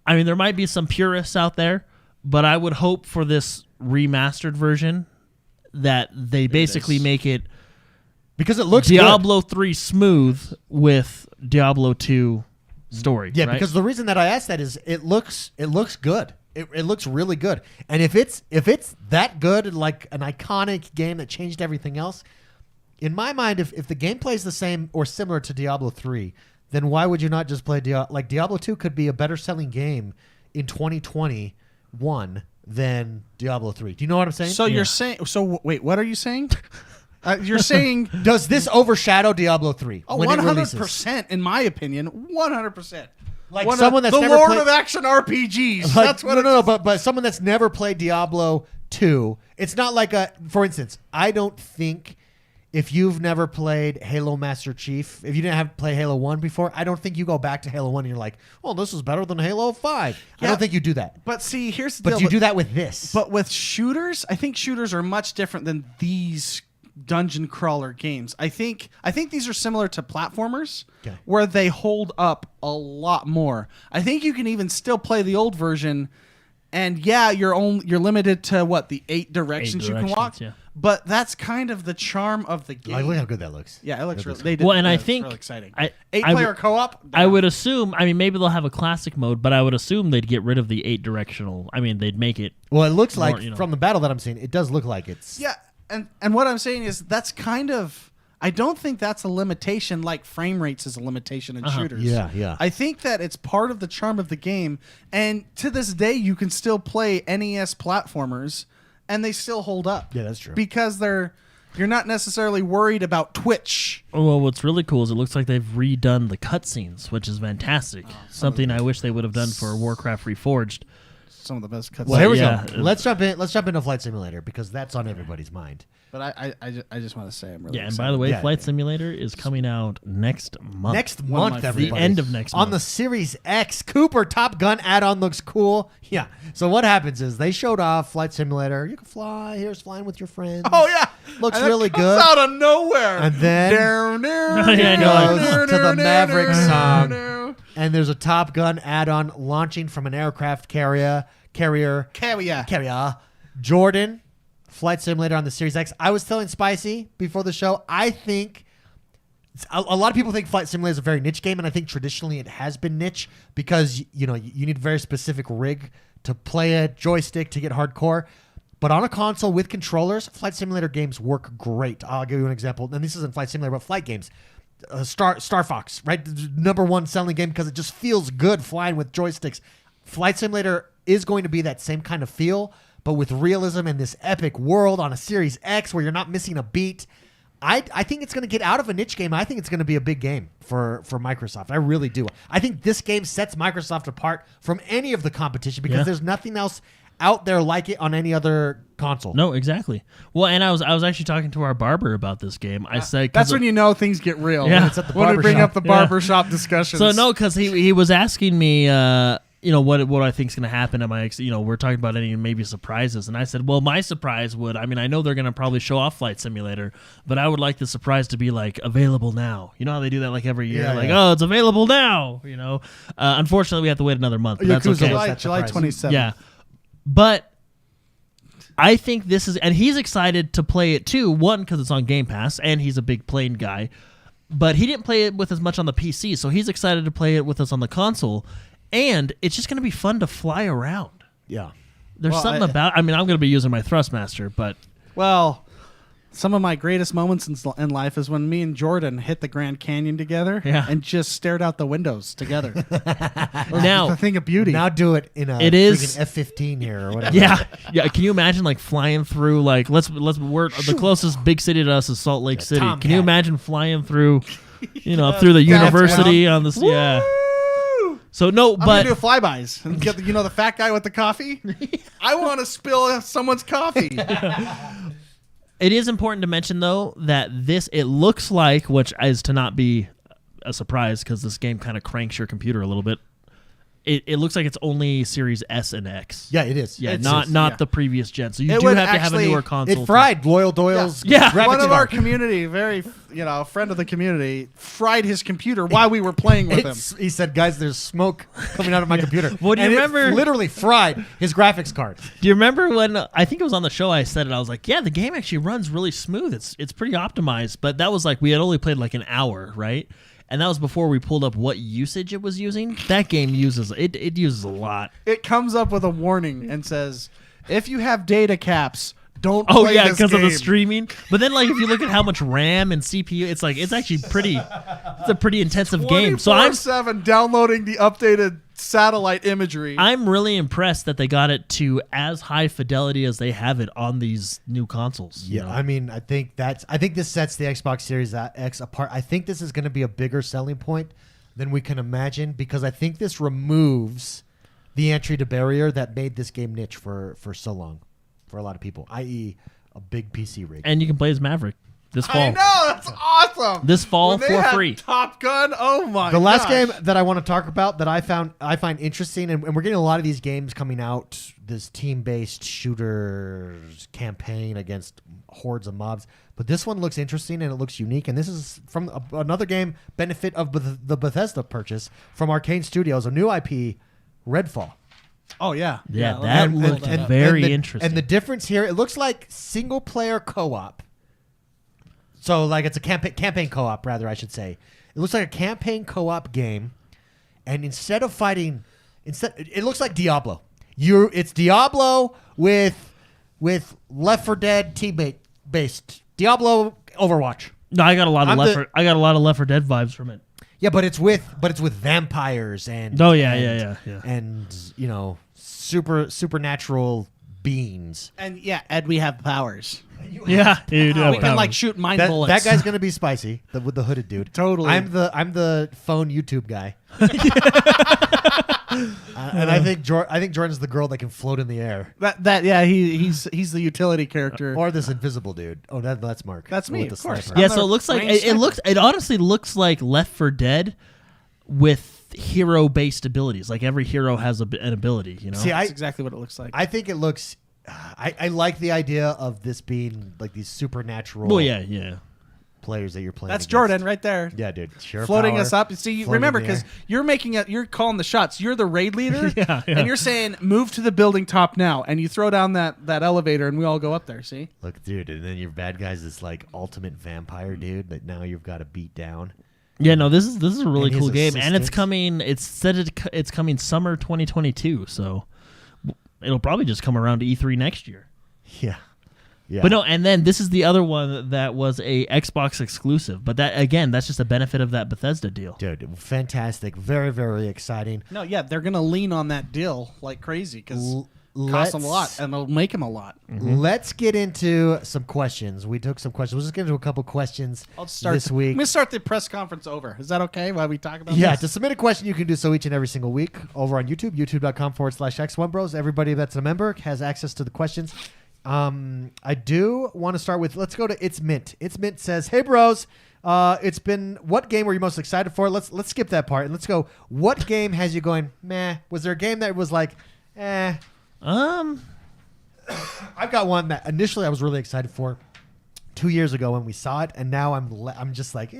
I mean, there might be some purists out there, but I would hope for this remastered version that they basically make it... Because it looks Diablo 3 smooth with Diablo 2 story. Yeah, right? because the reason that I asked that is it looks good. It looks really good. And if it's that good, like an iconic game that changed everything else, in my mind, if the gameplay is the same or similar to Diablo 3, then why would you not just play Diablo 2 could be a better selling game in 2021 than Diablo 3. Do you know what I'm saying? So you're saying? So wait, what are you saying? You're saying does this overshadow Diablo 3? Oh, when 100%, in my opinion, 100%. Like someone that's the never Lord played, of Action RPGs. Like, that's what. No, but someone that's never played Diablo 2. It's not like for instance, I don't think if you've never played Halo Master Chief, if you didn't have play Halo 1 before, I don't think you go back to Halo 1 and you're like, oh, this is better than Halo 5. Yeah, I don't think you do that. But see, here's the But deal. you do that with this. But with shooters, I think shooters are much different than these dungeon crawler games. I think these are similar to platformers, where they hold up a lot more. I think you can even still play the old version, and yeah, you're limited to what, the 8 directions you can walk. Yeah. But that's kind of the charm of the game. Like, look how good that looks. Yeah, it looks really. They They did, Well, and I it's think really exciting. I 8-player co-op. I would assume. I mean, maybe they'll have a classic mode, but I would assume they'd get rid of the 8 directional. I mean, they'd make it. Well, it looks More, like from the battle that I'm seeing, it does look like it's. Yeah, and what I'm saying is that's kind of. I don't think that's a limitation like frame rates is a limitation in shooters. Yeah. I think that it's part of the charm of the game, and to this day you can still play NES platformers, and they still hold up. Yeah, that's true. Because you're not necessarily worried about Twitch. Well, what's really cool is it looks like they've redone the cutscenes, which is fantastic. Something I wish they would have done for Warcraft Reforged. Some of the best cutscenes. Well, here we Yeah. go. Let's jump into Flight Simulator because that's on everybody's mind. But I just want to say I'm really Yeah, and excited. by the way, Yeah. Flight Simulator is coming out next month. Next One of month, my everybody. The end of next on month. the Series X. Cooper Top Gun add-on looks cool. Yeah. So what happens is they showed off Flight Simulator. You can fly. Here's flying with your friends. Oh yeah, Looks And that really comes good. out of nowhere. And then Yeah, I know. goes to the Maverick song. And there's a Top Gun add-on launching from an aircraft carrier. Jordan, Flight Simulator on the Series X. I was telling Spicy before the show, I think a lot of people think Flight Simulator is a very niche game, and I think traditionally it has been niche because you need a very specific rig to play a joystick to get hardcore. But on a console with controllers, Flight Simulator games work great. I'll give you an example, and this isn't Flight Simulator, but flight games. Star Fox, right? Number one selling game because it just feels good flying with joysticks. Flight Simulator is going to be that same kind of feel, but with realism in this epic world on a Series X where you're not missing a beat. I think it's going to get out of a niche game. I think it's going to be a big game for Microsoft. I really do. I think this game sets Microsoft apart from any of the competition because there's nothing else out there like it on any other console. No, exactly. Well, and I was actually talking to our barber about this game. I said That's when you know things get real. Yeah. When It's at the when we bring barbershop. up the barbershop discussions. So no, because he was asking me, what I think is going to happen. Am I, we're talking about any maybe surprises, and I said, well, my surprise would. I mean, I know they're going to probably show off Flight Simulator, but I would like the surprise to be like available now. You know how they do that like every year, oh, it's available now. Unfortunately, we have to wait another month. But that's Yakuza okay. was July that surprise. 27th. Yeah, but I think this is, and he's excited to play it too. One, because it's on Game Pass, and he's a big plane guy. But he didn't play it with as much on the PC, so he's excited to play it with us on the console. And it's just going to be fun to fly around. Yeah. There's Well, something about. I mean, I'm going to be using my Thrustmaster, but Well, some of my greatest moments in life is when me and Jordan hit the Grand Canyon together and just stared out the windows together. now a thing of beauty. Now do it in a It is- freaking F-15 here or whatever. yeah. Can you imagine like flying through like we're the closest big city to us is Salt Lake City. Tomcat. Can you imagine flying through, up through the university on this? Yeah. So no, I'm but gonna do flybys and get the fat guy with the coffee. I want to spill someone's coffee. it is important to mention though that it looks like, which is to not be a surprise because this game kind of cranks your computer a little bit. It looks like it's only Series S and X. Yeah, it is. Yeah, It's not just- the previous gen. So you It do would have to have a actually- newer console. It fried Loyal Doyle's graphics One of our card. community, very friend of the community, fried his computer while we were playing with him. He said, guys, there's smoke coming out of my computer. Well, do you And it remember- literally fried his graphics card. Do you remember when I think it was on the show I said it? I was like, yeah, the game actually runs really smooth. It's pretty optimized. But that was like we had only played like an hour, right? and that was before we pulled up what usage it was using. That game uses it uses a lot. It comes up with a warning and says, if you have data caps, don't Oh play yeah, this because of the game. streaming. But then, like, if you look at how much RAM and CPU, it's actually pretty. It's a pretty intensive game. So I'm 24/7 downloading the updated satellite imagery. I'm really impressed that they got it to as high fidelity as they have it on these new consoles. you Yeah, know? I mean, I think this sets the Xbox Series X apart. I think this is going to be a bigger selling point than we can imagine because I think this removes the entry to barrier that made this game niche for so long for a lot of people, i.e. a big PC rig. And you can play as Maverick this fall. I know, that's awesome. This fall When they for had free. Top Gun, oh my The last gosh. game that I want to talk about that I find interesting, and we're getting a lot of these games coming out, this team-based shooters campaign against hordes of mobs. But this one looks interesting and it looks unique. And this is from another game, benefit of the Bethesda purchase from Arcane Studios, a new IP, Redfall. Oh yeah, Yeah, let that me pull looked up. very the, interesting. And the difference here, it looks like single-player co-op. So, like, it's a campaign co-op, rather, I should say. It looks like a campaign co-op game, and instead of fighting, it looks like Diablo. It's Diablo with Left 4 Dead teammate based Diablo Overwatch. No, I got a lot of I got a lot of Left 4 Dead vibes from it. Yeah, but it's with vampires and Oh, yeah, and, yeah. and supernatural beings. And yeah, Ed, we have powers. Yeah, you do have We can like powers. shoot mind That bullets. guy's gonna be spicy with the hooded dude. Totally. I'm the phone YouTube guy. And I think Jordan's the girl that can float in the air. He's the utility character. Or this invisible dude. Oh, that's Mark. That's me, With the of course. sniper. Yeah, I'm so the it looks like range sniper. it honestly looks like Left 4 Dead with hero-based abilities. Like every hero has an ability, you know. See, That's exactly what it looks like. I think it looks. I like the idea of this being like these supernatural. Well, yeah. Players that you're playing. That's against. Jordan right there. Yeah, dude. Sure. Floating power, us up. See, floating remember, in the because air. you're calling the shots. You're the raid leader, Yeah. and you're saying move to the building top now, and you throw down that elevator, and we all go up there. See, Look, dude, and then your bad guy's this like ultimate vampire dude that now you've got to beat down. Yeah, no, this is a really And his cool game, and it's assistants. coming. It's coming summer 2022, so it'll probably just come around to E3 next year. Yeah. Yeah. But no, and then this is the other one that was a Xbox exclusive. But that again, that's just a benefit of that Bethesda deal. Dude, fantastic. Very, very exciting. no, yeah, they're gonna lean on that deal like crazy because L- it costs them a lot, let's- and it'll make them a lot. Let's get into some questions. We took some questions. We'll just get into a couple questions I'll start this week. I'm gonna start the press conference over. Is that okay? While we talk about Yeah, this? to submit a question, you can do so each and every single week over on YouTube, youtube.com/XoneBros. Everybody that's a member has access to the questions. I do want to start with, let's go to It's Mint. It's Mint says, hey, bros, what game were you most excited for? Let's skip that part and let's go, what game has you going, meh? Was there a game that was like, eh? I've got one that initially I was really excited for 2 years ago when we saw it, and now I'm just like,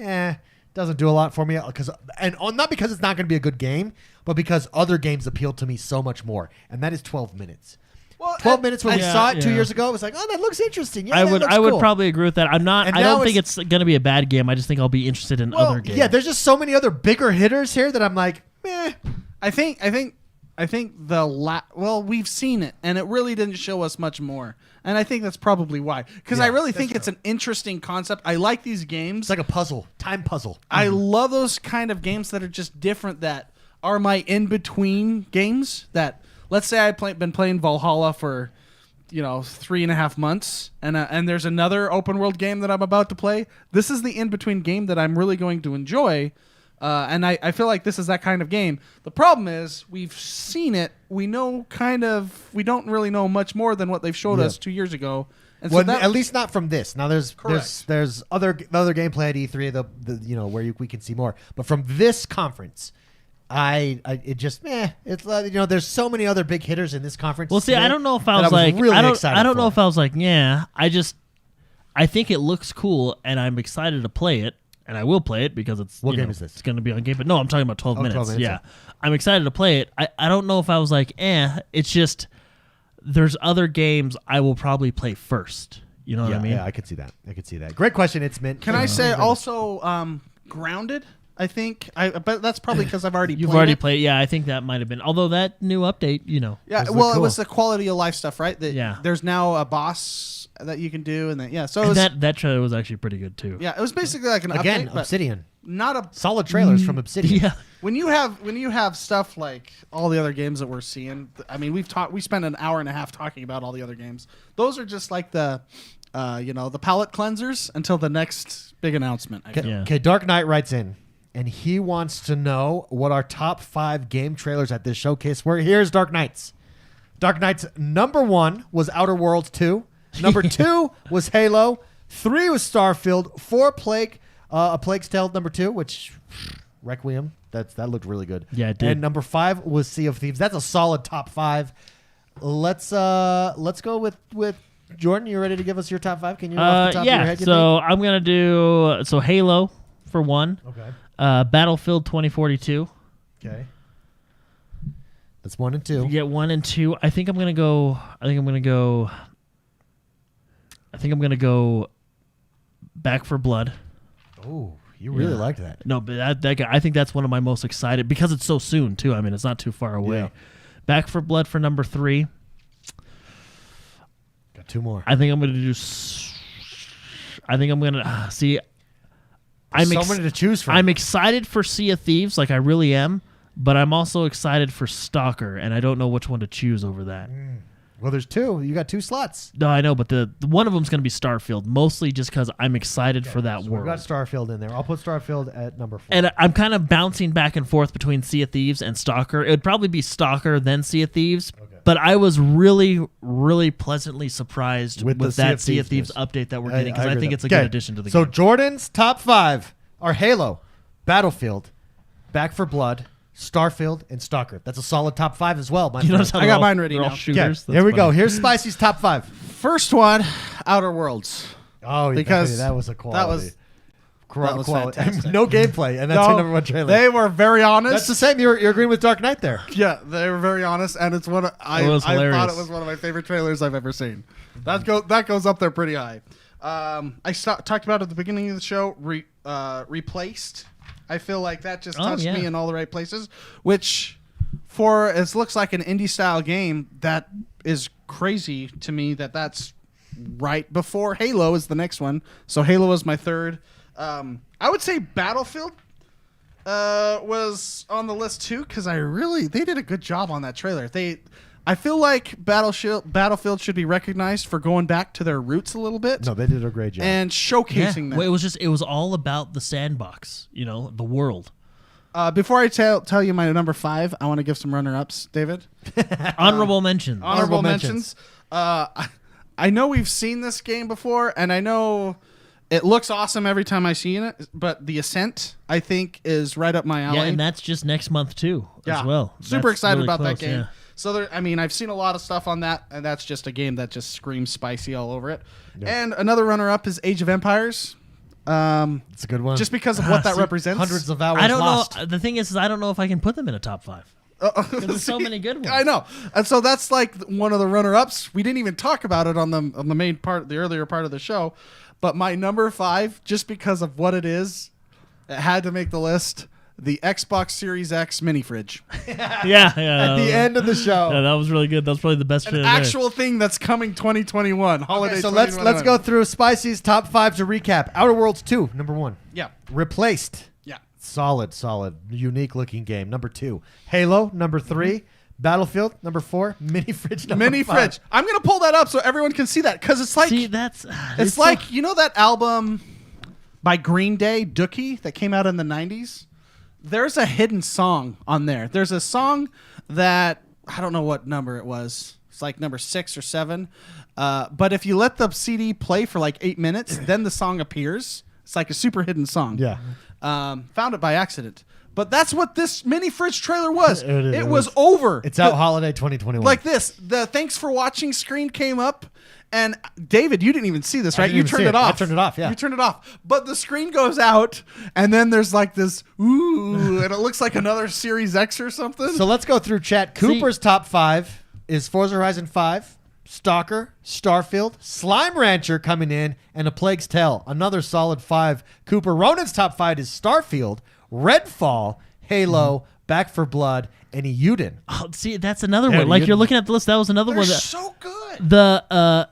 doesn't do a lot for me not because it's not going to be a good game, but because other games appeal to me so much more, and that is 12 minutes. Well, 12 minutes when we Yeah, saw it 2 yeah. years ago, it was like, oh, that looks interesting. Yeah, I that would looks I would cool. probably agree with that. And I now don't think it's going to be a bad game. I just think I'll be interested in other games. Yeah, there's just so many other bigger hitters here that I'm like, meh. I think we've seen it, and it really didn't show us much more. And I think that's probably why. Because Yeah, I really that's think it's an interesting concept. I like these games. It's like a puzzle, time puzzle. I love those kind of games that are just different, that are my in-between games. That, let's say I've been playing Valhalla for 3.5 months, and there's another open world game that I'm about to play. This is the in-between game that I'm really going to enjoy. And I feel like this is that kind of game. The problem is we've seen it. We know we don't really know much more than what they've showed us 2 years ago. And Well, so that, at least not from this. Now there's Correct. there's other gameplay at E3 where we can see more. But from this conference, it just it's there's so many other big hitters in this conference. Well, see, today I don't know if that I was like really I don't excited know for. if I was like, yeah. I think it looks cool, and I'm excited to play it, and I will play it because it's What game is this? It's going to be on Game Pass. No, I'm talking about 12 minutes. 12 minutes, Yeah, I'm excited to play it. I don't know if I was like, It's just there's other games I will probably play first. You know what I mean? Yeah, I could see that. Great question. It's Mint. can I say also Grounded? I think. But that's probably because I've already You've played already it. played. Yeah, I think that might have been. Although that new update, Yeah, Those well, look it was cool. the quality of life stuff, right? That Yeah. There's now a boss that you can do, and so it and was. that trailer was actually pretty good too. Yeah, it was basically like an Again, update, but Obsidian. not a. Solid trailers from Obsidian. Yeah. When you have stuff like all the other games that we're seeing, I mean, we spent an hour and a half talking about all the other games. Those are just like the palate cleansers until the next big announcement. I guess. Yeah. Okay, Dark Knight writes in, and he wants to know what our top 5 game trailers at this showcase were. Here's Dark Knight's. Dark Knight's number 1 was Outer Worlds 2. Number 2 was Halo. 3 was Starfield. 4 A Plague's Tale number 2, which Requiem. That looked really good. Yeah, it did. And number 5 was Sea of Thieves. That's a solid top 5. Let's go with Jordan. You ready to give us your top 5? Can you off the top of your head? So I'm gonna do Halo for 1. Okay. Battlefield 2042. Okay. That's 1 and 2. You get 1 and 2. I think I'm gonna go Back for Blood. Oh, you really like that. No, but that guy, I think that's one of my most excited because it's so soon too. I mean, it's not too far away. Yeah. Back for Blood for number 3. Got 2 more. I think I'm gonna do. I think I'm gonna see. So many to choose from. I'm excited for Sea of Thieves, like I really am, but I'm also excited for Stalker, and I don't know which one to choose over that. Well, there's 2. You got 2 slots. No, I know, but the one of them's going to be Starfield, mostly just because I'm excited for that So world. we've got Starfield in there. I'll put Starfield at number 4. And I'm kind of bouncing back and forth between Sea of Thieves and Stalker. It would probably be Stalker, then Sea of Thieves. Okay. But I was really, really pleasantly surprised With with the that Sea Sea of of Thieves Thieves update that we're getting because I agree think with it's a that. good Okay. addition to the So game. Jordan's top 5 are Halo, Battlefield, Back for Blood, Starfield, and Stalker. That's a solid top 5 as well. My You friend. notice how I they're got all- mine ready they're all now. Okay, shooters? here we That's go. funny. Here's Spicy's top 5. First one, Outer Worlds. Oh, Because that was a quality. that was quality. fantastic. No gameplay, and that's your number 1 trailer. They were very honest. That's the same. You're agreeing with Dark Knight there. Yeah, they were very honest, and it's one. I was thought hilarious. it was one of my favorite trailers I've ever seen. That goes up there pretty high. Talked about at the beginning of the show. Replaced. I feel like that just touched me in all the right places. Which, for it looks like an indie style game, that is crazy to me. That's right before Halo is the next one. So Halo is my third. I would say Battlefield was on the list too because they did a good job on that trailer. I feel like Battlefield should be recognized for going back to their roots a little bit No, they did a great job. and showcasing Well, them. it was all about the sandbox, the world. Before I tell you my number 5, I want to give some runner-ups, David. Honorable mentions. Honorable mentions. I know we've seen this game before, and I know it looks awesome every time I see it, but The Ascent, I think, is right up my alley. Yeah, and that's just next month too, as well. Super That's excited really about that close, game. yeah. So I've seen a lot of stuff on that, and that's just a game that just screams spicy all over it. Yeah. And another runner-up is Age of Empires. It's a good one. Just because of what that see, represents. hundreds of hours I don't lost. know. The thing is I don't know if I can put them in a top 5. There's so many good ones. I know, and so that's like one of the runner-ups. We didn't even talk about it on the main part, the earlier part of the show. But my number 5, just because of what it is, it had to make the list. The Xbox Series X mini fridge, Yeah. At the end of the show. Yeah, that was really good. That was probably the best an trailer there. actual thing that's coming 2021 holiday. Okay, so let's 2021. go through Spicy's top 5 to recap. Outer Worlds 2, number 1. Yeah, Replaced. yeah. Solid, unique looking game. Number 2. Halo, number 3. Battlefield, number 4. Mini fridge, number Mini 5. fridge. I'm gonna pull that up so everyone can see that because it's like See, that's it's like that album by Green Day, Dookie, that came out in the 90s. There's a hidden song on there. There's a song that I don't know what number it was. It's like number 6 or 7. But if you let the CD play for like 8 minutes, then the song appears. It's like a super hidden song. Yeah. Found it by accident. But that's what this mini fridge trailer was. It was over. It's out holiday 2021. Like this. The thanks for watching screen came up. And David, you didn't even see this, I right? didn't You even turned see it it. off. I turned it off, yeah. You turned it off. But the screen goes out, and then there's like this, ooh, and it looks like another Series X or something. So let's go through chat. Cooper's top 5 is Forza Horizon 5, Stalker, Starfield, Slime Rancher coming in, and A Plague's Tale. Another solid 5. Cooper. Ronan's top 5 is Starfield, Redfall, Halo, Back 4 Blood, and Euden. Oh, see, that's another Yeah, one. Like you- you're looking at the list. That was another They're one. so good. The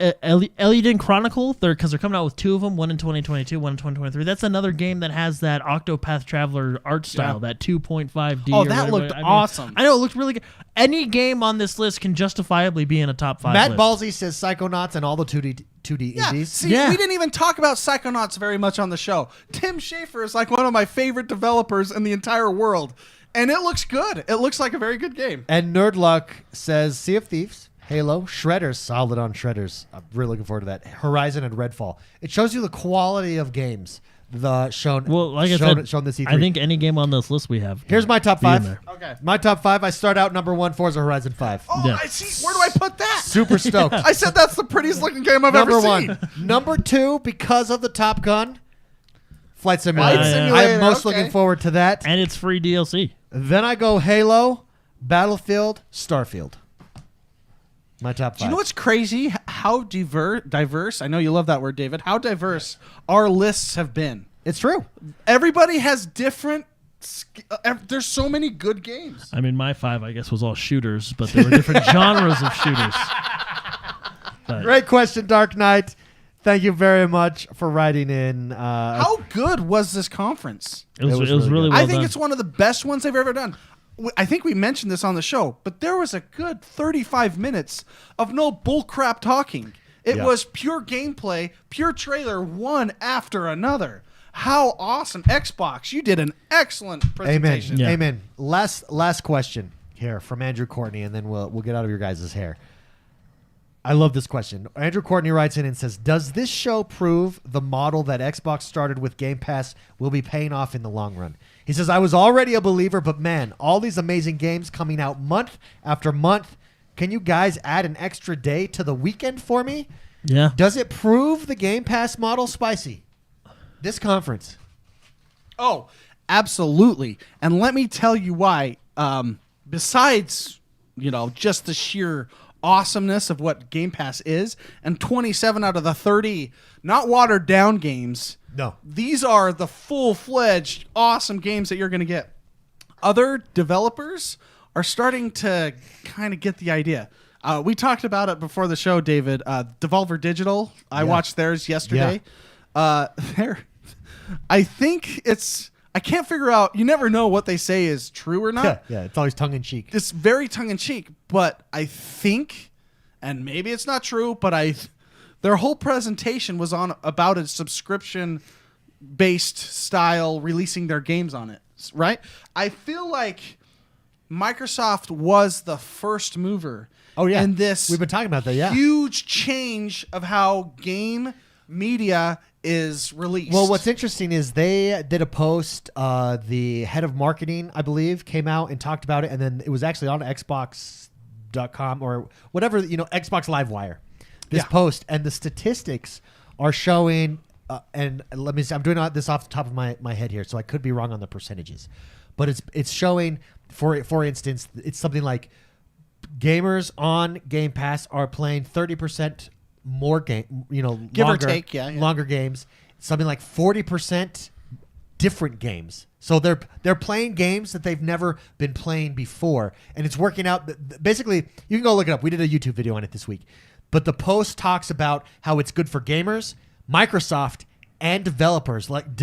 Euden Chronicle, because they're coming out with two of them, one in 2022, one in 2023. That's another game that has that Octopath Traveler art style, that 2.5D. Oh, or that whatever. looked awesome. I know, it looked really good. Any game on this list can justifiably be in a top 5 Matt list. Ballsy says Psychonauts and all the 2D Yeah, indies. see, Yeah. we didn't even talk about Psychonauts very much on the show. Tim Schafer is like one of my favorite developers in the entire world, and it looks good. It looks like a very good game. And Nerdluck says Sea of Thieves, Halo, Shredders, solid on Shredders. I'm really looking forward to that. Horizon and Redfall. It shows you the quality of games. Shown this E3. I think any game on this list we have. Here's my top be in 5. there. Okay. My top 5. I start out number 1, Forza Horizon 5. Oh, Yeah. I see. Where do I put that? Super stoked. I said that's the prettiest looking game I've Number ever 1. seen. Number 2, because of the Top Gun, Flight Simulator. Flight Simulator, I'm most okay. looking forward to that. And it's free DLC. Then I go Halo, Battlefield, Starfield. My top 5. Do you know what's crazy? How diverse, I know you love that word, David, how diverse our lists have been. It's true. Everybody has different... There's so many good games. I mean, my 5, I guess, was all shooters, but there were different genres of shooters. But Great question, Dark Knight. Thank you very much for writing in. How good was this conference? It was really really good. well I think done. it's one of the best ones they've ever done. I think we mentioned this on the show, but there was a good 35 minutes of no bullcrap talking. It Yeah. was pure gameplay, pure trailer, one after another. How awesome. Xbox, you did an excellent Amen. presentation. Yeah. Amen. Last question here from Andrew Courtney, and then we'll get out of your guys' hair. I love this question. Andrew Courtney writes in and says, does this show prove the model that Xbox started with Game Pass will be paying off in the long run? He says, I was already a believer, but man, all these amazing games coming out month after month. Can you guys add an extra day to the weekend for me? Yeah. Does it prove the Game Pass model spicy? This conference. Oh, absolutely. And let me tell you why. Besides, just the sheer awesomeness of what Game Pass is, and 27 out of the 30 not watered down games. No. These are the full-fledged awesome games that you're going to get. Other developers are starting to kind of get the idea. We talked about it before the show, David. Devolver Digital, I watched theirs yesterday. I think I can't figure out, you never know what they say is true or not. Yeah, it's always tongue-in-cheek. It's very tongue-in-cheek, but I think, and maybe it's not true, but their whole presentation was about a subscription-based style releasing their games on it, right? I feel like Microsoft was the first mover in this We've been talking about that, huge change of how game media is released. Well, what's interesting is they did a post. The head of marketing, I believe, came out and talked about it, and then it was actually on Xbox.com or whatever, Xbox Livewire. This post, and the statistics are showing. And let me see, I'm doing this off the top of my head here, so I could be wrong on the percentages, but it's showing. For instance, it's something like gamers on Game Pass are playing 30% more game, Give or longer, take, longer games. Something like 40% different games. So they're playing games that they've never been playing before, and it's working out. Basically, you can go look it up. We did a YouTube video on it this week, but the post talks about how it's good for gamers, Microsoft, and developers. Like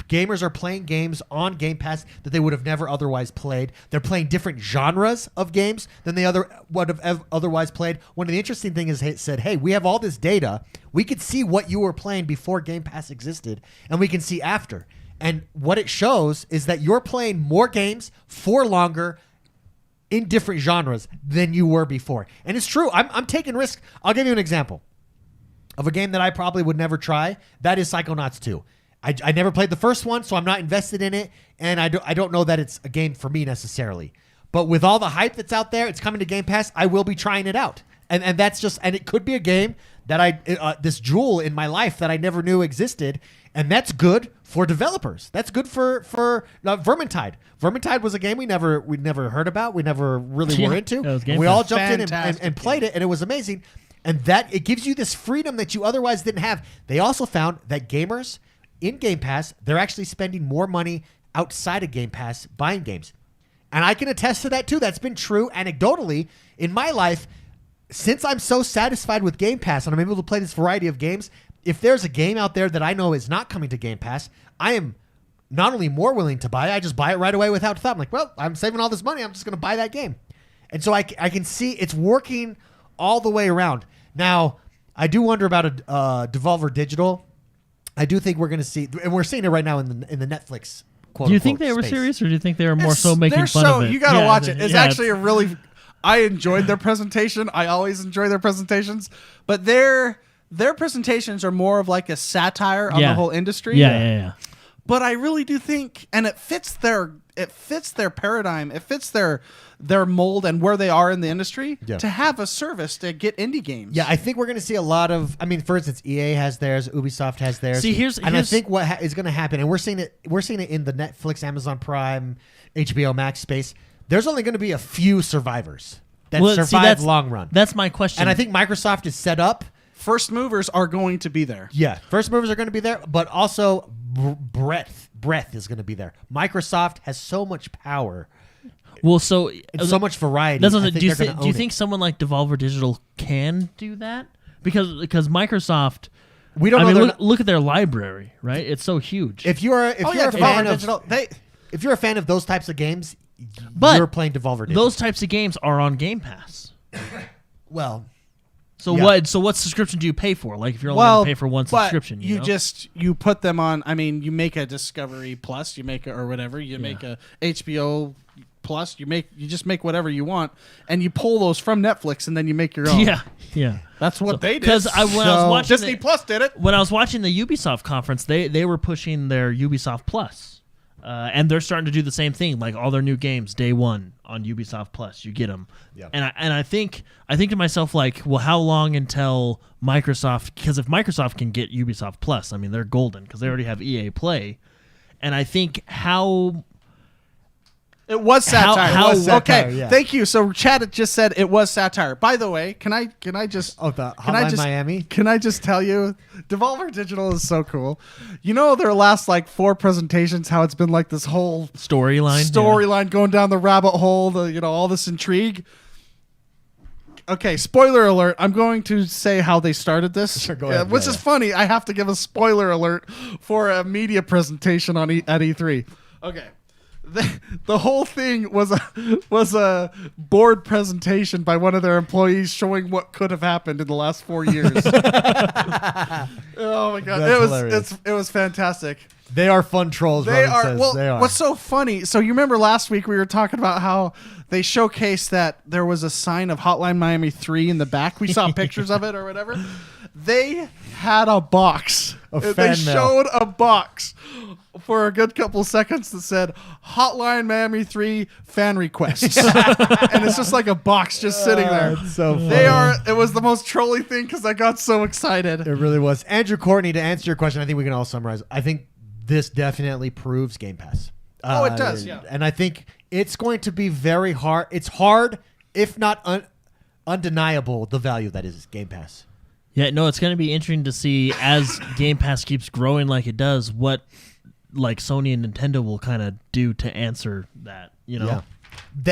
gamers are playing games on Game Pass that they would have never otherwise played. They're playing different genres of games than they would have otherwise played. One of the interesting things is it said, hey, we have all this data. We could see what you were playing before Game Pass existed, and we can see after. And what it shows is that you're playing more games for longer in different genres than you were before. And it's true. I'm taking risks. I'll give you an example of a game that I probably would never try. That is Psychonauts 2. I never played the first one, so I'm not invested in it, and I don't know that it's a game for me necessarily. But with all the hype that's out there, it's coming to Game Pass, I will be trying it out. And that's just, and it could be a game that this jewel in my life that I never knew existed, and that's good for developers. That's good for Vermintide. Vermintide was a game we never heard about, we never really were into. That was And we all Pass. jumped in and Fantastic played it, and it was amazing. And that it gives you this freedom that you otherwise didn't have. They also found that gamers in Game Pass, they're actually spending more money outside of Game Pass buying games. And I can attest to that too. That's been true anecdotally in my life. Since I'm so satisfied with Game Pass and I'm able to play this variety of games, if there's a game out there that I know is not coming to Game Pass, I am not only more willing to buy it, I just buy it right away without thought. I'm like, well, I'm saving all this money. I'm just going to buy that game. And so I can see it's working all the way around. Now, I do wonder about a Devolver Digital. I do think we're going to see, and we're seeing it right now in the Netflix quote. Do you think they were serious, or do you think they were more so making fun of it? You got to watch it. It's actually a really. I enjoyed their presentation. I always enjoy their presentations, but their presentations are more of like a satire on the whole industry. Yeah. But I really do think, and it fits their paradigm, it fits their mold and where they are in the industry to have a service to get indie games. Yeah, I think we're going to see a lot of. I mean, for instance, EA has theirs, Ubisoft has theirs. I think what is going to happen, and we're seeing it in the Netflix, Amazon Prime, HBO Max space. There's only going to be a few survivors that survive long run. That's my question. And I think Microsoft is set up. First movers are going to be there. Yeah, first movers are going to be there, but also breadth is going to be there. Microsoft has so much power. Well, so much variety. That's what do you think someone like Devolver Digital can do that? Because Microsoft, we don't. Look at their library, right? It's so huge. If you're a fan of Digital, if you're a fan of those types of games, you're playing Devolver Digital. Those types of games are on Game Pass. Well. So what? So what subscription do you pay for? Like if you're only going to pay for one subscription, you put them on. I mean, you make a Discovery Plus, you make or whatever. You make a HBO Plus. You just make whatever you want, and you pull those from Netflix, and then you make your own. Yeah. That's what they did. Because when I was watching Disney Plus did it. When I was watching the Ubisoft conference, they were pushing their Ubisoft Plus. And they're starting to do the same thing, like all their new games day one on Ubisoft Plus. You get them, and I think to myself like, well, how long until Microsoft? Because if Microsoft can get Ubisoft Plus, I mean they're golden because they already have EA Play, and I think how. It was satire. Satire, okay, thank you. So Chad just said it was satire. By the way, can I just Miami? Can I just tell you, Devolver Digital is so cool. You know their last like 4 presentations, how it's been like this whole storyline going down the rabbit hole. All this intrigue. Okay, spoiler alert. I'm going to say how they started this. Sure, go ahead. Which is funny. I have to give a spoiler alert for a media presentation on at E3. Okay. The whole thing was a board presentation by one of their employees showing what could have happened in the last 4 years. Oh my god, it was fantastic. They are fun trolls. They are. What's so funny? So you remember last week we were talking about how they showcased that there was a sign of Hotline Miami 3 in the back. We saw pictures of it or whatever. They had a box. They showed a box for a good couple seconds that said Hotline Miami 3 fan requests. And it's just like a box just sitting there. It's so funny. It was the most trolly thing because I got so excited. It really was. Andrew Courtney, to answer your question, I think we can all summarize. I think this definitely proves Game Pass. It does, yeah. And I think it's going to be very hard. It's hard, if not undeniable, the value that is Game Pass. Yeah, no, it's going to be interesting to see as Game Pass keeps growing like it does, what like Sony and Nintendo will kind of do to answer that, Yeah.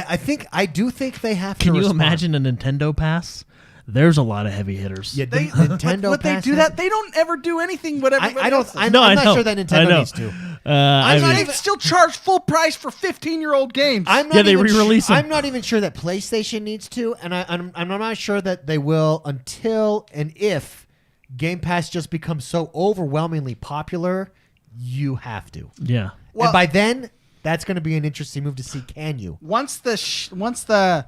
I do think they have to Can you respond. imagine a Nintendo Pass? There's a lot of heavy hitters. Yeah, Nintendo Would they do that? They don't ever do anything what everybody else does. I'm not sure that Nintendo needs to. They still charge full price for 15-year-old games. They re-release them. I'm not even sure that PlayStation needs to, and I'm not sure that they will until and if Game Pass just becomes so overwhelmingly popular, you have to. Yeah. And by then, that's going to be an interesting move to see. Can you? Once the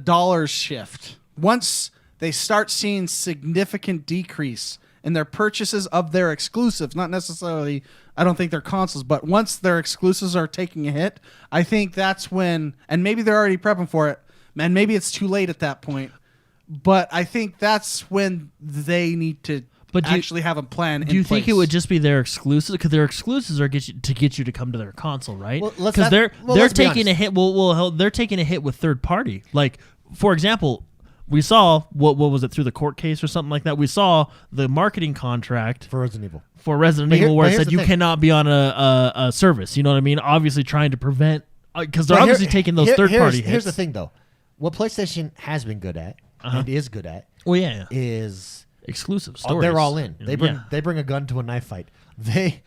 dollars shift, once they start seeing significant decrease in their purchases of their exclusives, not necessarily, I don't think they're consoles, but once their exclusives are taking a hit, I think that's when, and maybe they're already prepping for it, and maybe it's too late at that point, but I think that's when they need to actually have a plan in place. Do you think it would just be their exclusives? Because their exclusives are to get you to come to their console, right? Because they're taking a hit. Well, they're taking a hit with third party. Like, for example, we saw what was it through the court case or something like that. We saw the marketing contract For Resident Evil. for Resident Evil where it said you cannot be on a service. You know what I mean? Obviously trying to prevent because they're obviously taking those third party hits. Here's the thing though, what PlayStation has been good at and is good at. Well, yeah. Is exclusive stories. They're all in. They bring a gun to a knife fight. They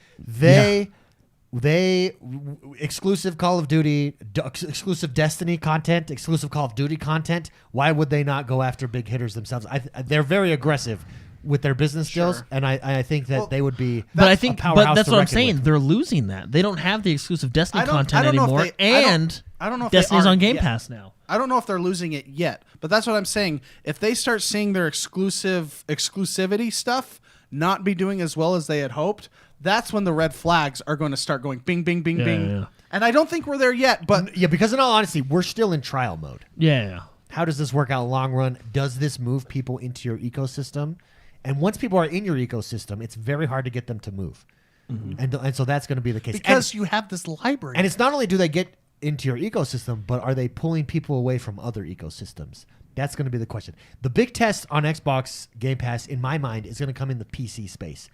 exclusive Call of Duty, exclusive Destiny content, exclusive Call of Duty content. Why would they not go after big hitters themselves? They're very aggressive with their business skills, and I think that they would be. But I think, but that's what I'm saying. With. They're losing that. They don't have the exclusive Destiny content I don't anymore, I don't know if Destiny's they on Game yet. Pass now. I don't know if they're losing it yet, but that's what I'm saying. If they start seeing their exclusivity stuff not be doing as well as they had hoped, that's when the red flags are going to start going bing, bing, bing, bing. Yeah. And I don't think we're there yet, but yeah, because in all honesty, we're still in trial mode. Yeah. How does this work out long run? Does this move people into your ecosystem? And once people are in your ecosystem, it's very hard to get them to move. Mm-hmm. And so that's going to be the case. Because you have this library. And it's not only do they get into your ecosystem, but are they pulling people away from other ecosystems? That's going to be the question. The big test on Xbox Game Pass, in my mind, is going to come in the PC space.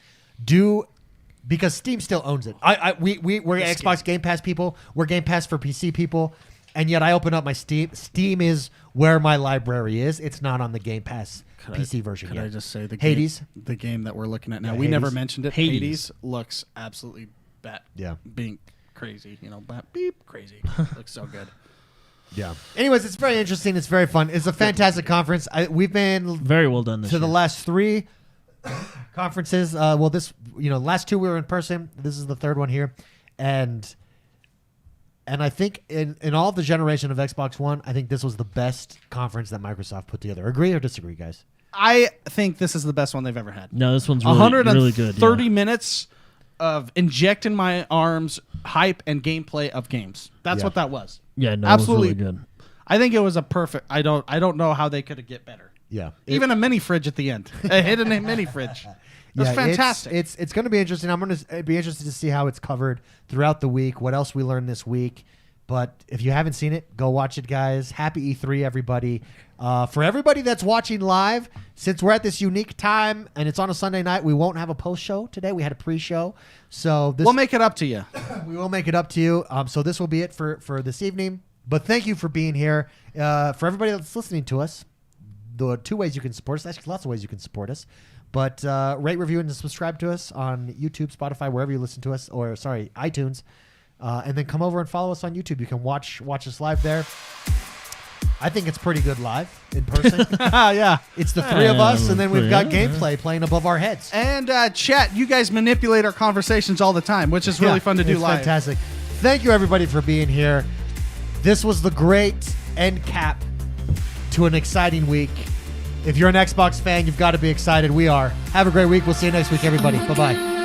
Because Steam still owns it. We're Xbox Game Pass people. We're Game Pass for PC people. And yet I open up my Steam. Steam is where my library is. It's not on the Game Pass PC version yet. Could I just say Hades? The game that we're looking at now. Yeah, we never Hades. mentioned it. Hades looks absolutely being crazy. Beep crazy. Looks so good. Yeah. Anyways, it's very interesting. It's very fun. It's a fantastic conference. We've been very well done this to year. the last 3 conferences. Last 2 we were in person. This is the 3rd one here, and I think in all the generation of Xbox One, I think this was the best conference that Microsoft put together. Agree or disagree, guys? I think this is the best one they've ever had. No, this one's really good. 30 minutes of injecting my arms, hype, and gameplay of games. That's what that was. Yeah, no, absolutely it was really good. I think it was a perfect. I don't know how they could get better. Yeah, even a mini fridge at the end, a hidden mini fridge. That's fantastic. It's going to be interesting. I'm going to be interested to see how it's covered throughout the week. What else we learned this week? But if you haven't seen it, go watch it, guys. Happy E3, everybody. For everybody that's watching live, since we're at this unique time and it's on a Sunday night, we won't have a post show today. We had a pre-show, so we'll make it up to you. We will make it up to you. So this will be it for this evening. But thank you for being here. For everybody that's listening to us, the 2 ways you can support us. Actually, lots of ways you can support us. But rate, review, and subscribe to us on YouTube, Spotify, wherever you listen to us, or iTunes. And then come over and follow us on YouTube. You can watch us live there. I think it's pretty good live in person. Yeah. It's the 3 of us, and then we've got gameplay playing above our heads. And chat, you guys manipulate our conversations all the time, which is really fun to do it's live. Fantastic. Thank you, everybody, for being here. This was the great end cap to an exciting week. If you're an Xbox fan, you've got to be excited. We are. Have a great week. We'll see you next week, everybody. Bye-bye.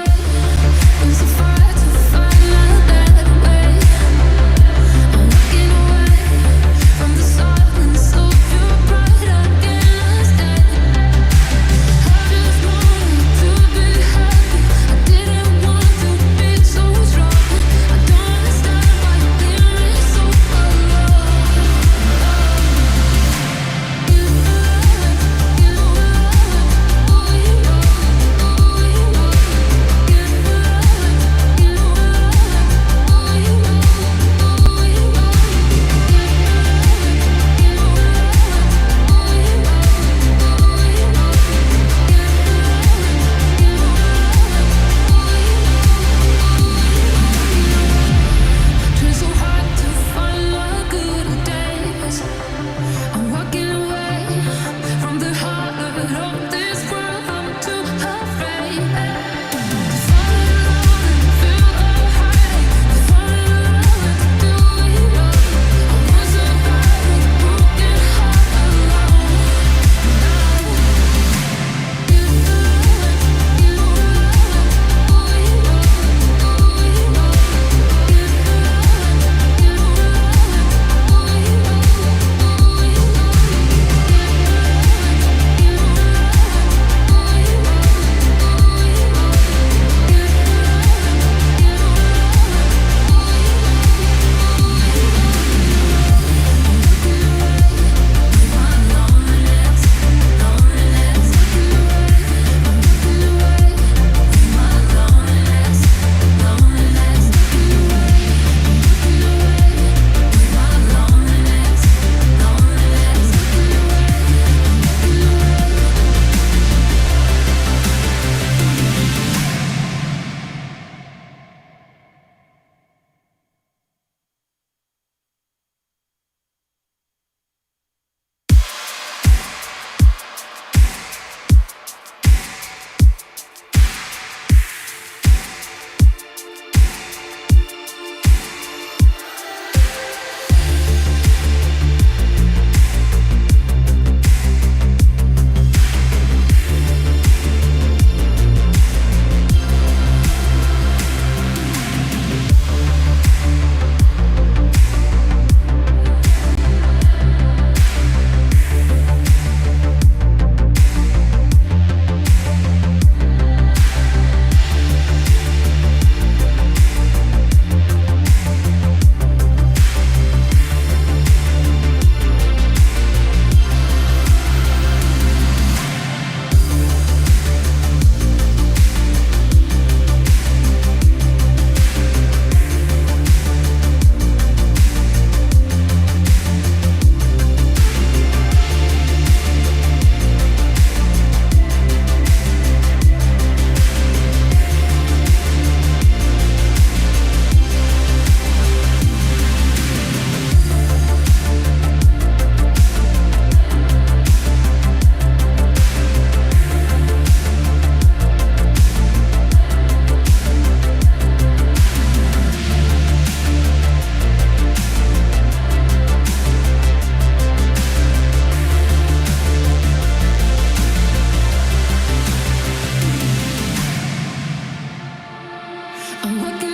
I'm looking